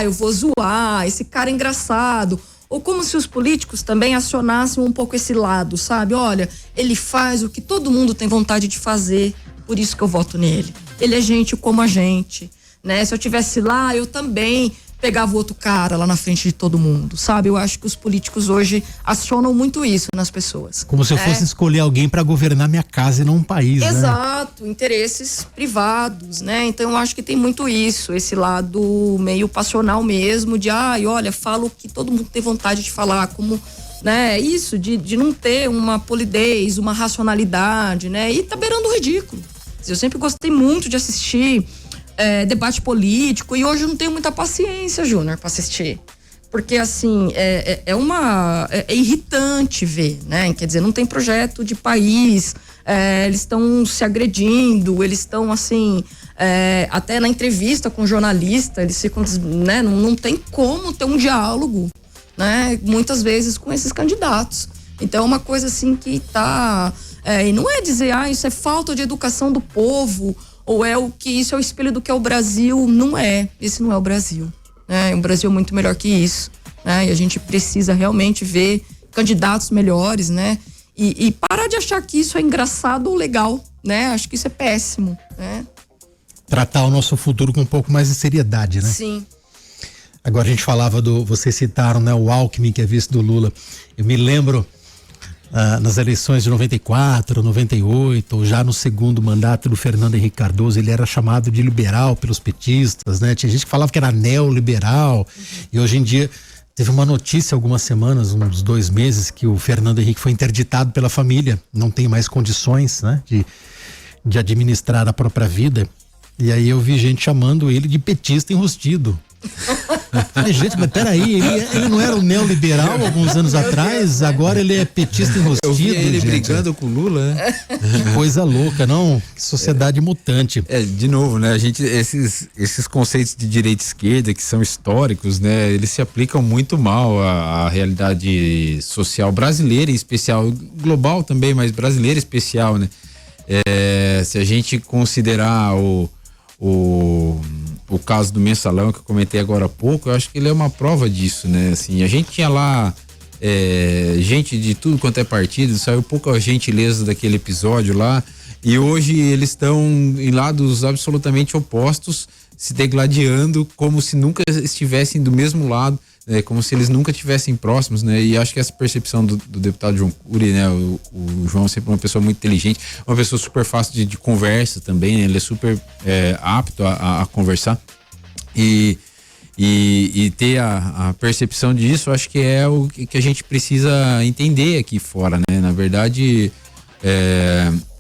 eu vou zoar, esse cara é engraçado, ou como se os políticos também acionassem um pouco esse lado, sabe, olha, ele faz o que todo mundo tem vontade de fazer, por isso que eu voto nele, ele é gente como a gente, né, se eu tivesse lá, eu também pegava o outro cara lá na frente de todo mundo, sabe? Eu acho que os políticos hoje acionam muito isso nas pessoas.
Como se eu fosse escolher alguém para governar minha casa e não um país,
Exato, né? Interesses privados, né? Então eu acho que tem muito isso, esse lado meio passional mesmo, de olha, falo o que todo mundo tem vontade de falar, como, né? Isso, de não ter uma polidez, uma racionalidade, né? E tá beirando o ridículo. Eu sempre gostei muito de assistir debate político e hoje eu não tenho muita paciência, Júnior, para assistir. Porque, assim, é irritante ver, né? Quer dizer, não tem projeto de país, eles estão se agredindo, eles estão, assim, até na entrevista com o jornalista, eles ficam, né? Não tem como ter um diálogo, né? Muitas vezes com esses candidatos. Então, é uma coisa, assim, que tá... e não é dizer, isso é falta de educação do povo, ou isso é o espelho do que é o Brasil. Não é, esse não é o Brasil, né? O Brasil é muito melhor que isso, né? E a gente precisa realmente ver candidatos melhores, né? E parar de achar que isso é engraçado ou legal, né? Acho que isso é péssimo, né?
Tratar o nosso futuro com um pouco mais de seriedade, né?
Sim.
Agora a gente falava vocês citaram, né? O Alckmin, que é vice do Lula. Eu me lembro nas eleições de 94, 98, ou já no segundo mandato do Fernando Henrique Cardoso, ele era chamado de liberal pelos petistas, né? Tinha gente que falava que era neoliberal, e hoje em dia teve uma notícia algumas semanas, uns 2 meses, que o Fernando Henrique foi interditado pela família, não tem mais condições, né, de administrar a própria vida, e aí eu vi gente chamando ele de petista enrustido. Falei, gente, mas peraí, ele não era um neoliberal alguns anos atrás, agora ele é petista enrustido.
Eu vi ele
gente.
brigando com o Lula, né?
Que coisa louca, não? Que sociedade mutante.
De novo, né? Esses conceitos de direita e esquerda que são históricos, né? Eles se aplicam muito mal à realidade social brasileira, em especial, global também, mas brasileira em especial, né? Se a gente considerar o caso do Mensalão que eu comentei agora há pouco, eu acho que ele é uma prova disso, né? Assim, a gente tinha lá gente de tudo quanto é partido, saiu pouca gentileza daquele episódio lá, e hoje eles estão em lados absolutamente opostos, se degladiando como se nunca estivessem do mesmo lado, como se eles nunca estivessem próximos, né? E acho que essa percepção do deputado João Cury, né? O João é sempre uma pessoa muito inteligente, uma pessoa super fácil de conversa também, né? Ele é super apto a conversar e ter a percepção disso, acho que é o que a gente precisa entender aqui fora, né? Na verdade,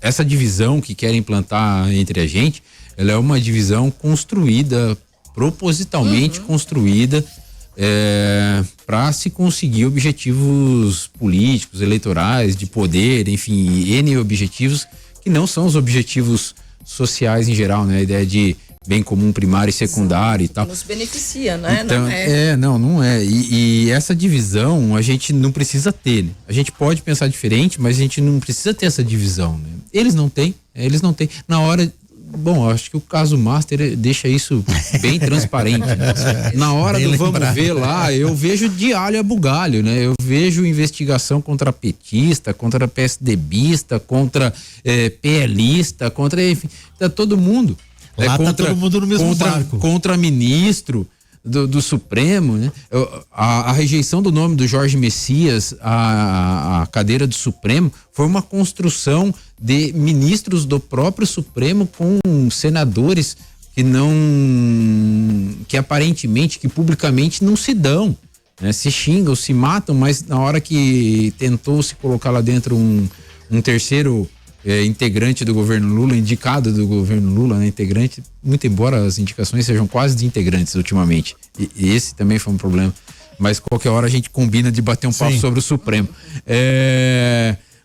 essa divisão que querem implantar entre a gente, ela é uma divisão construída, propositalmente construída, para se conseguir objetivos políticos, eleitorais, de poder, enfim, N objetivos que não são os objetivos sociais em geral, né? A ideia de bem comum primário e secundário e tal.
Nos beneficia, né?
Então, não é. E essa divisão a gente não precisa ter, né? A gente pode pensar diferente, mas a gente não precisa ter essa divisão, né? Eles não têm. Na hora... Bom, acho que o caso Master deixa isso bem transparente, né? Na hora do vamos ver lá, eu vejo de alho a bugalho, né? Eu vejo investigação contra petista, contra PSDBista, contra PLista, contra, enfim, todo mundo.
Lá tá todo mundo no mesmo barco.
Contra ministro do Supremo, né? A rejeição do nome do Jorge Messias à cadeira do Supremo foi uma construção de ministros do próprio Supremo com senadores que aparentemente, que publicamente não se dão, né? Se xingam, se matam, mas na hora que tentou se colocar lá dentro um terceiro integrante do governo Lula, indicado do governo Lula, né? Integrante, muito embora as indicações sejam quase de integrantes ultimamente, e esse também foi um problema, mas qualquer hora a gente combina de bater um papo sobre o Supremo.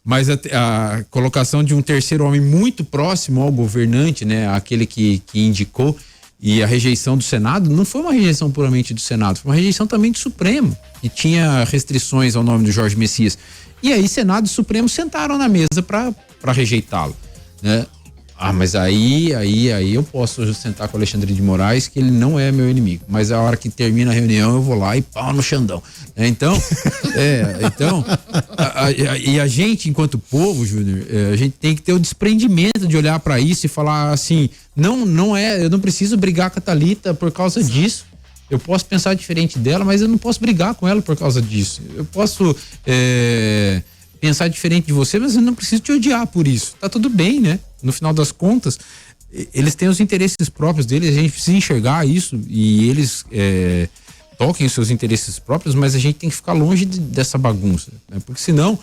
Mas a colocação de um terceiro homem muito próximo ao governante, né? Aquele que indicou, e a rejeição do Senado não foi uma rejeição puramente do Senado, foi uma rejeição também do Supremo, que tinha restrições ao nome do Jorge Messias. E aí Senado e Supremo sentaram na mesa para rejeitá-lo, né? Mas aí eu posso sentar com o Alexandre de Moraes, que ele não é meu inimigo, mas a hora que termina a reunião eu vou lá e pau no Xandão, né? Então, e a gente, enquanto povo, Júnior, a gente tem que ter o desprendimento de olhar para isso e falar assim, eu não preciso brigar com a Thalita por causa disso. Eu posso pensar diferente dela, mas eu não posso brigar com ela por causa disso. Eu posso pensar diferente de você, mas eu não preciso te odiar por isso. Tá tudo bem, né? No final das contas, eles têm os interesses próprios deles, a gente precisa enxergar isso e eles toquem os seus interesses próprios, mas a gente tem que ficar longe dessa bagunça, né? Porque senão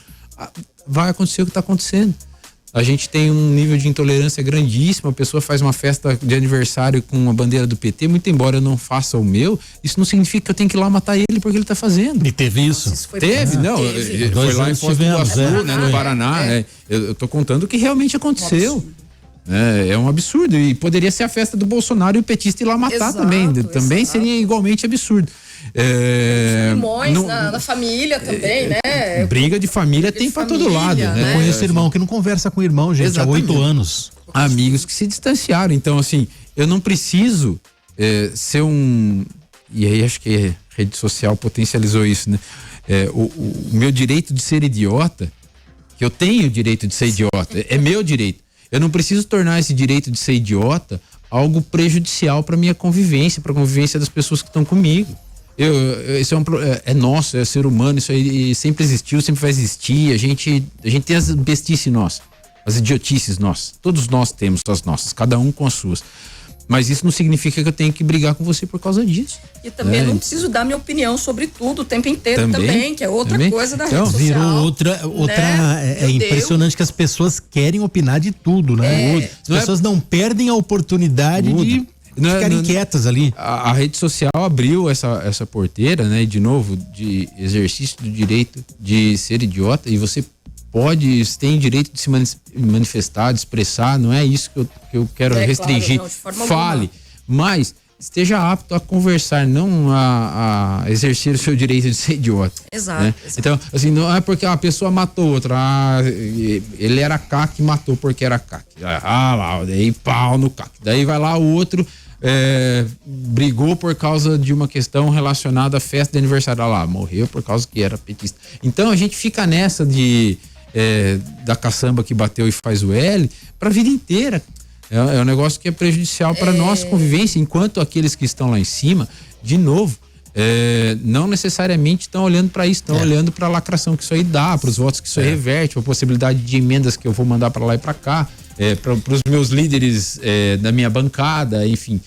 vai acontecer o que está acontecendo. A gente tem um nível de intolerância grandíssimo, a pessoa faz uma festa de aniversário com a bandeira do PT, muito embora eu não faça o meu, isso não significa que eu tenho que ir lá matar ele porque ele tá fazendo.
E teve isso?
Teve. Foi lá em Foz do Iguaçu, né, no Paraná. Eu tô contando o que realmente aconteceu. É um absurdo, e poderia ser a festa do Bolsonaro e o petista ir lá matar também seria igualmente absurdo.
Na família também, né?
Briga de família tem pra todo lado, né?
Eu conheço irmão que não conversa com o irmão, gente, exatamente. Há 8 anos.
Amigos que se distanciaram. Então, assim, eu não preciso ser e aí acho que a rede social potencializou isso, né? O meu direito de ser idiota, que eu tenho o direito de ser idiota, é meu direito. Eu não preciso tornar esse direito de ser idiota algo prejudicial para minha convivência, para a convivência das pessoas que estão comigo. Isso é nosso, é ser humano, isso aí sempre existiu, sempre vai existir. A gente tem as bestices nossas, as idiotices nossas. Todos nós temos as nossas, cada um com as suas. Mas isso não significa que eu tenho que brigar com você por causa disso.
E também não preciso dar minha opinião sobre tudo o tempo inteiro também, que é outra coisa da rede social.
Virou outra né? É impressionante que as pessoas querem opinar de tudo, né? As pessoas não perdem a oportunidade de ficarem quietas ali.
A rede social abriu essa porteira, né? De novo, de exercício do direito de ser idiota, e você tem direito de se manifestar, de expressar, não é isso que eu quero restringir. Claro, não, de forma alguma. Mas esteja apto a conversar, não a exercer o seu direito de ser idiota.
Exato.
Né? Então, assim, não é porque a pessoa matou outra, ele era CAC e matou porque era CAC. Lá, daí pau no CAC. Daí vai lá o outro, brigou por causa de uma questão relacionada à festa de aniversário. Lá, morreu por causa que era petista. Então a gente fica nessa da caçamba que bateu e faz o L para a vida inteira. É um negócio que é prejudicial para a nossa convivência, enquanto aqueles que estão lá em cima, de novo, não necessariamente estão olhando para isso, estão olhando para a lacração que isso aí dá, para os votos que isso aí reverte, para a possibilidade de emendas que eu vou mandar para lá e para cá, para os meus líderes da minha bancada, enfim.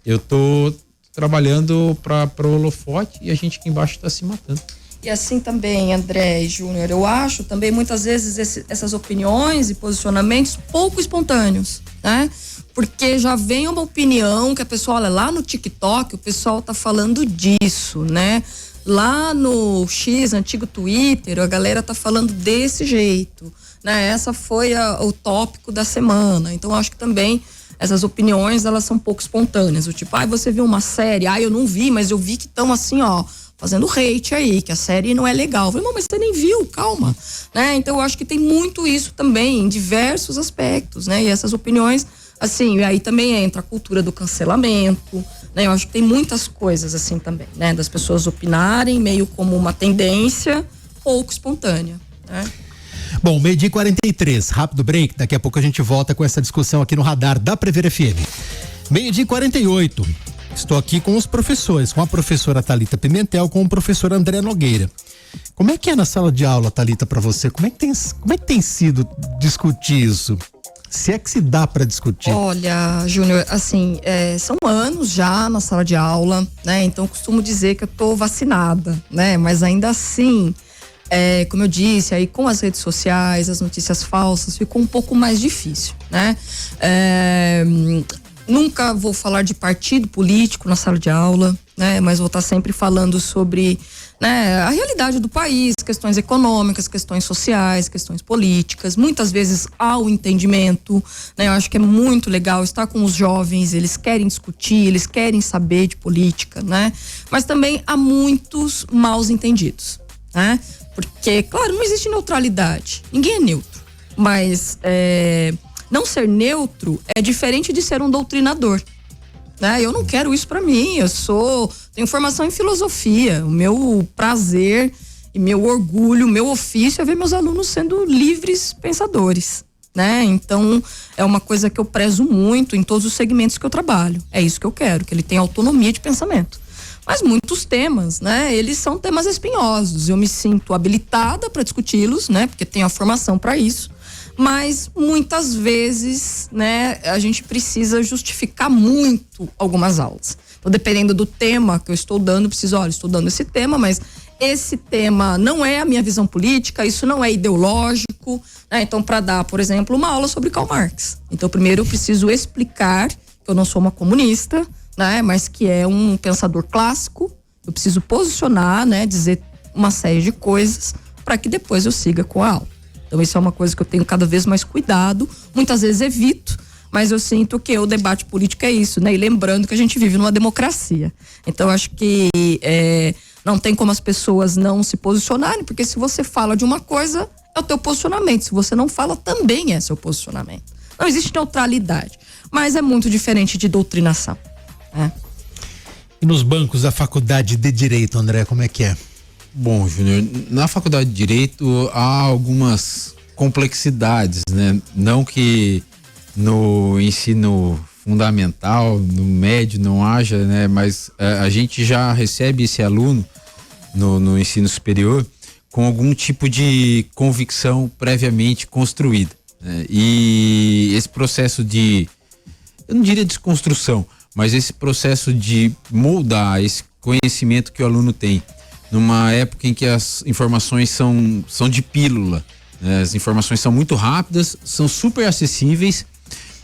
Eu tô trabalhando para o holofote e a gente aqui embaixo está se matando.
E assim também, André e Júnior, eu acho também muitas vezes essas opiniões e posicionamentos pouco espontâneos, né? Porque já vem uma opinião que a pessoa, olha, lá no TikTok o pessoal tá falando disso, né? Lá no X, antigo Twitter, a galera tá falando desse jeito, né? Essa foi o tópico da semana. Então acho que também essas opiniões, elas são um pouco espontâneas. O tipo, você viu uma série? Eu não vi, mas eu vi que estão assim, fazendo hate aí, que a série não é legal. Eu falei, não, mas você nem viu, calma. Né? Então eu acho que tem muito isso também, em diversos aspectos, né? E essas opiniões, assim, aí também entra a cultura do cancelamento, né? Eu acho que tem muitas coisas assim também, né? Das pessoas opinarem meio como uma tendência pouco espontânea, né?
Bom, 12h43, rápido break, daqui a pouco a gente volta com essa discussão aqui no radar da Prever FM. 12h48, estou aqui com os professores, com a professora Thalita Pimentel, com o professor André Nogueira. Como é que é na sala de aula, Thalita, para você? Como é que tem sido discutir isso? Se é que se dá para discutir.
Olha, Júnior, assim, são anos já na sala de aula, né? Então, eu costumo dizer que eu tô vacinada, né? Mas ainda assim, como eu disse, aí com as redes sociais, as notícias falsas, ficou um pouco mais difícil, né? Nunca vou falar de partido político na sala de aula, né? Mas vou estar sempre falando sobre, né, a realidade do país, questões econômicas, questões sociais, questões políticas. Muitas vezes há o entendimento, né? Eu acho que é muito legal estar com os jovens, eles querem discutir, eles querem saber de política, né? Mas também há muitos maus entendidos, né? Porque, claro, não existe neutralidade, ninguém é neutro, mas não ser neutro é diferente de ser um doutrinador, né? Eu não quero isso pra mim, tenho formação em filosofia, o meu prazer e meu orgulho, meu ofício é ver meus alunos sendo livres pensadores, né? Então, é uma coisa que eu prezo muito em todos os segmentos que eu trabalho, é isso que eu quero, que ele tenha autonomia de pensamento. Mas muitos temas, né? Eles são temas espinhosos, eu me sinto habilitada para discuti-los, né? Porque tenho a formação para isso. Mas muitas vezes, né, a gente precisa justificar muito algumas aulas. Então, dependendo do tema que eu estou dando, estou dando esse tema, mas esse tema não é a minha visão política, isso não é ideológico, né? Então, para dar, por exemplo, uma aula sobre Karl Marx. Então, primeiro eu preciso explicar que eu não sou uma comunista, né, mas que é um pensador clássico. Eu preciso posicionar, né, dizer uma série de coisas para que depois eu siga com a aula. Então, isso é uma coisa que eu tenho cada vez mais cuidado, muitas vezes evito, mas eu sinto que o debate político é isso, né? E lembrando que a gente vive numa democracia. Então, eu acho que não tem como as pessoas não se posicionarem, porque se você fala de uma coisa, é o teu posicionamento. Se você não fala, também é seu posicionamento. Não existe neutralidade, mas é muito diferente de doutrinação, né?
E nos bancos da faculdade de Direito, André, como é que é?
Bom, Júnior, na faculdade de Direito há algumas complexidades, né? Não que no ensino fundamental, no médio não haja, né? Mas a gente já recebe esse aluno no ensino superior com algum tipo de convicção previamente construída, né? E esse processo eu não diria desconstrução, mas esse processo de moldar esse conhecimento que o aluno tem numa época em que as informações são de pílula, né? As informações são muito rápidas, são super acessíveis,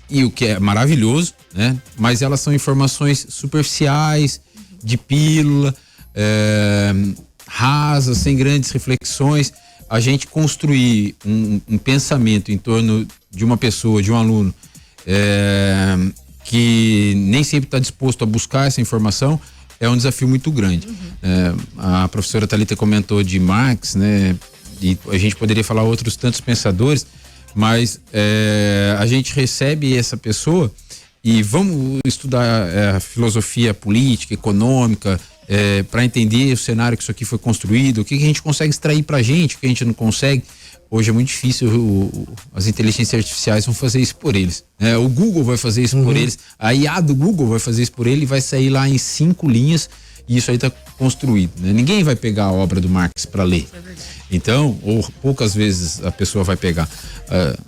e o que é maravilhoso, né? Mas elas são informações superficiais, de pílula, rasas, sem grandes reflexões. A gente construir um pensamento em torno de uma pessoa, de um aluno, que nem sempre está disposto a buscar essa informação, é um desafio muito grande. A professora Thalita comentou de Marx, né? E a gente poderia falar outros tantos pensadores, mas a gente recebe essa pessoa e vamos estudar filosofia política, econômica, para entender o cenário que isso aqui foi construído, o que a gente consegue extrair pra gente, o que a gente não consegue. Hoje é muito difícil, as inteligências artificiais vão fazer isso por eles, né? O Google vai fazer isso por eles, a IA do Google vai fazer isso por ele e vai sair lá em 5 linhas, e isso aí está construído, né? Ninguém vai pegar a obra do Marx para ler. Então, ou poucas vezes a pessoa vai pegar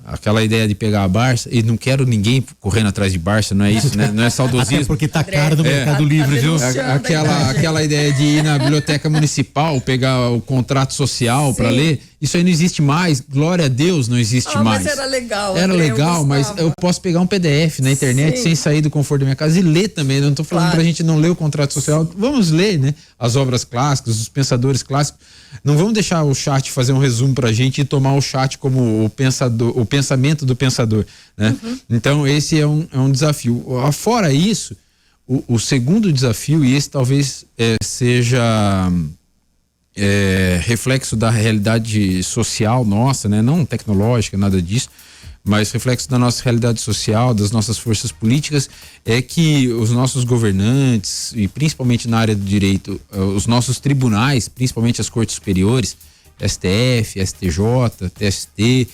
aquela ideia de pegar a Barça, e não quero ninguém correndo atrás de Barça, não é isso, né? Não é saudosismo.
Até porque tá caro no Mercado Livre, viu?
Aquela ideia de ir na biblioteca municipal, pegar o contrato social para ler, isso aí não existe mais, glória a Deus, não existe mais.
Mas era legal.
Era legal, mas eu posso pegar um PDF na internet sem sair do conforto da minha casa e ler também. Eu não tô falando pra gente não ler o contrato social, vamos ler, né? As obras clássicas, os pensadores clássicos. Não vamos deixar deixar o chat fazer um resumo pra gente e tomar o chat como o pensamento do pensador, né? Então esse é um desafio. Fora isso, o segundo desafio, e esse talvez seja reflexo da realidade social nossa, né? Não tecnológica, nada disso, mas reflexo da nossa realidade social, das nossas forças políticas, é que os nossos governantes, e principalmente na área do direito, os nossos tribunais, principalmente as cortes superiores, STF, STJ, TST,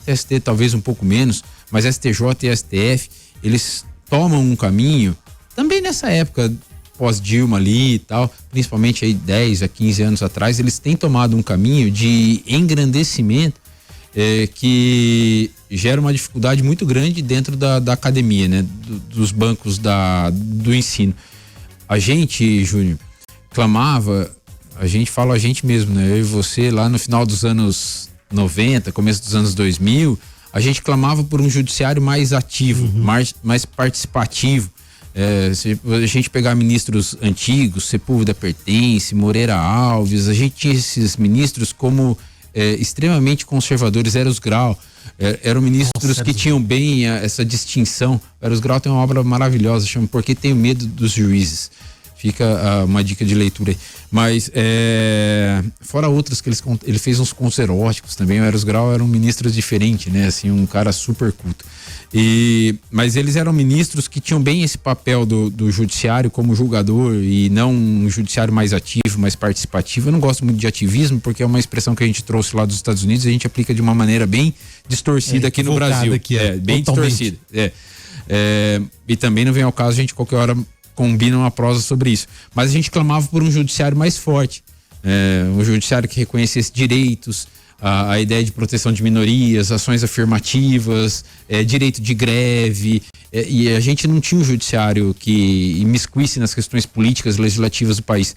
TST talvez um pouco menos, mas STJ e STF, eles tomam um caminho, também nessa época pós-Dilma ali e tal, principalmente aí 10 a 15 anos atrás, eles têm tomado um caminho de engrandecimento que gera uma dificuldade muito grande dentro da academia, né? Dos bancos do ensino. A gente, Júnior, clamava, a gente mesmo, né? Eu e você, lá no final dos anos 90, começo dos anos 2000, a gente clamava por um judiciário mais ativo, mais participativo. Se a gente pegar ministros antigos, Sepúlveda Pertence, Moreira Alves, a gente tinha esses ministros como extremamente conservadores. Eros Grau, eram ministros que tinham bem essa distinção. Eros Grau tem uma obra maravilhosa, chama Porque Tenho Medo dos Juízes. Fica uma dica de leitura aí. Mas fora outras que ele fez uns contos eróticos também. O Eros Grau era um ministro diferente, né? Assim, um cara super culto. Mas eles eram ministros que tinham bem esse papel do judiciário como julgador e não um judiciário mais ativo, mais participativo. Eu não gosto muito de ativismo porque é uma expressão que a gente trouxe lá dos Estados Unidos e a gente aplica de uma maneira bem distorcida aqui no Brasil.
Aqui,
bem distorcida. E também não vem ao caso a gente qualquer hora combina uma prosa sobre isso. Mas a gente clamava por um judiciário mais forte, um judiciário que reconhecesse direitos, a ideia de proteção de minorias, ações afirmativas, direito de greve, e a gente não tinha um judiciário que imiscuísse nas questões políticas e legislativas do país.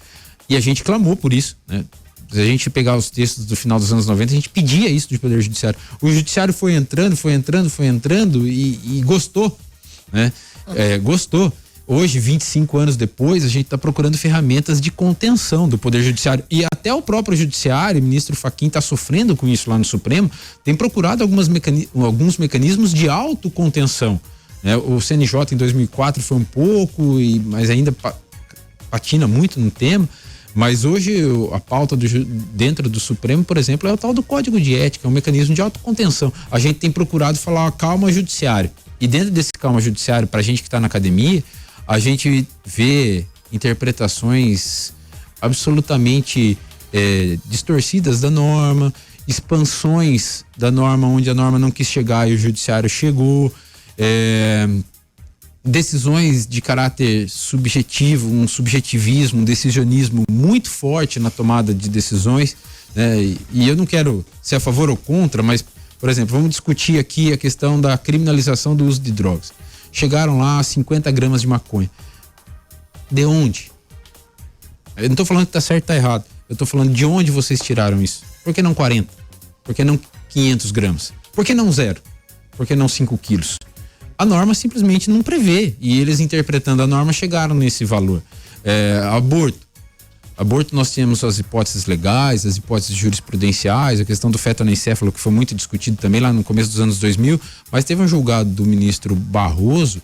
E a gente clamou por isso, né? Se a gente pegar os textos do final dos anos 90, a gente pedia isso do Poder Judiciário. O Judiciário foi entrando e gostou, né? Gostou. Hoje, 25 anos depois, a gente está procurando ferramentas de contenção do Poder Judiciário. E até o próprio Judiciário, o ministro Fachin está sofrendo com isso lá no Supremo, tem procurado alguns mecanismos de autocontenção. Né? O CNJ em 2004 foi um pouco, mas ainda patina muito no tema. Mas hoje a pauta dentro do Supremo, por exemplo, é o tal do Código de Ética, é um mecanismo de autocontenção. A gente tem procurado falar calma judiciário. E dentro desse calma judiciário, para a gente que está na academia, a gente vê interpretações absolutamente distorcidas da norma, expansões da norma onde a norma não quis chegar e o judiciário chegou, decisões de caráter subjetivo, um subjetivismo, um decisionismo muito forte na tomada de decisões, né? E eu não quero ser a favor ou contra, mas, por exemplo, vamos discutir aqui a questão da criminalização do uso de drogas. Chegaram lá 50 gramas de maconha. De onde? Eu não estou falando que está certo ou está errado. Eu estou falando de onde vocês tiraram isso. Por que não 40? Por que não 500 gramas? Por que não 0? Por que não 5 quilos? A norma simplesmente não prevê. E eles, interpretando a norma, chegaram nesse valor. Aborto, nós temos as hipóteses legais, as hipóteses jurisprudenciais, a questão do feto anencefalo, que foi muito discutido também lá no começo dos anos 2000, mas teve um julgado do ministro Barroso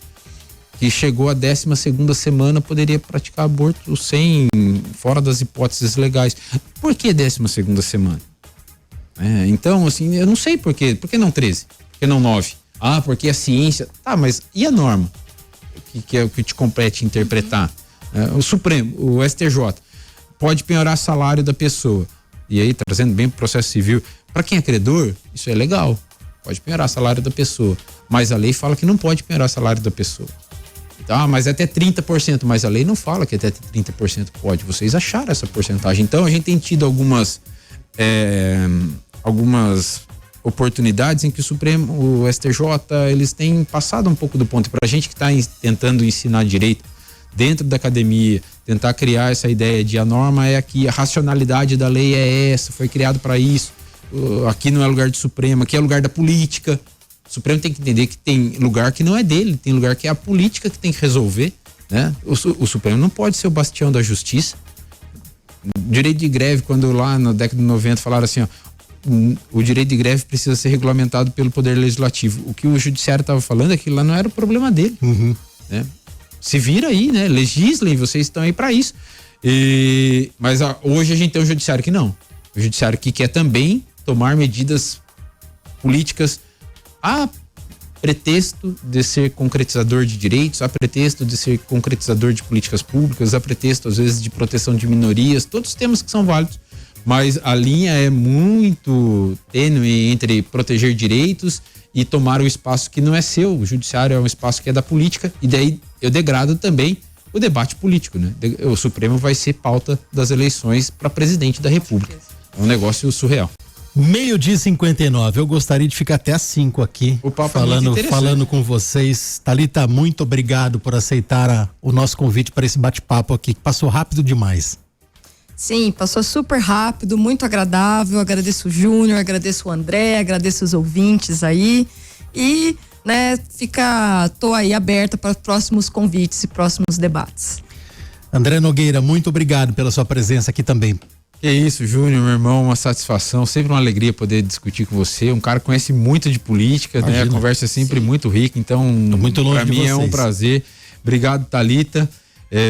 que chegou à 12ª semana, poderia praticar aborto fora das hipóteses legais. Por que 12ª semana? Então, assim, eu não sei por quê. Por que não 13? Por que não 9? Porque a ciência... Tá, mas e a norma? Que é o que te compete interpretar? O Supremo, o STJ... pode penhorar salário da pessoa. E aí, trazendo bem pro processo civil, para quem é credor, isso é legal. Pode penhorar salário da pessoa. Mas a lei fala que não pode penhorar salário da pessoa. Então, mas até 30%. Mas a lei não fala que até 30% pode. Vocês acharam essa porcentagem. Então, a gente tem tido algumas oportunidades em que o Supremo, o STJ, eles têm passado um pouco do ponto. Para a gente que está tentando ensinar direito dentro da academia, tentar criar essa ideia de a norma é aqui, a racionalidade da lei é essa, foi criado para isso, aqui não é lugar do Supremo, aqui é lugar da política. O Supremo tem que entender que tem lugar que não é dele, tem lugar que é a política que tem que resolver, né? O Supremo não pode ser o bastião da justiça. direito de greve, quando lá na década de 90 falaram assim, ó, o direito de greve precisa ser regulamentado pelo Poder Legislativo. O que o Judiciário estava falando é que lá não era o problema dele. Né? Se vira aí, né? Legislem, vocês estão aí para isso. Mas hoje a gente tem um Judiciário que não. O Judiciário que quer também tomar medidas políticas a pretexto de ser concretizador de direitos, a pretexto de ser concretizador de políticas públicas, a pretexto, às vezes, de proteção de minorias, todos os temas que são válidos, mas a linha é muito tênue entre proteger direitos e tomar o espaço que não é seu. O judiciário é um espaço que é da política, e daí eu degrado também o debate político, né? O Supremo vai ser pauta das eleições para presidente da República. É um negócio surreal.
12:59. Eu gostaria de ficar até às 5 aqui falando com vocês. Thalita, muito obrigado por aceitar o nosso convite para esse bate-papo aqui, que passou rápido demais.
Sim, passou super rápido, muito agradável. Agradeço o Júnior, agradeço o André, agradeço os ouvintes aí. E, né, tô aí aberta para próximos convites e próximos debates.
André Nogueira, muito obrigado pela sua presença aqui também.
É isso, Júnior, meu irmão, uma satisfação, sempre uma alegria poder discutir com você. Um cara que conhece muito de política, imagina, né? A conversa é sempre muito rica, então para mim é um prazer. Obrigado, Thalita.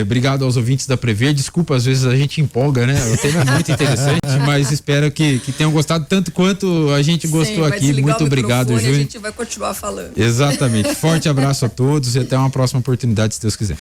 Obrigado aos ouvintes da Prever. Desculpa, às vezes a gente empolga, né? O tema é muito interessante, mas espero que tenham gostado tanto quanto a gente gostou aqui. Muito obrigado, Júnior.
A gente vai continuar falando.
Exatamente. Forte abraço a todos e até uma próxima oportunidade, se Deus quiser.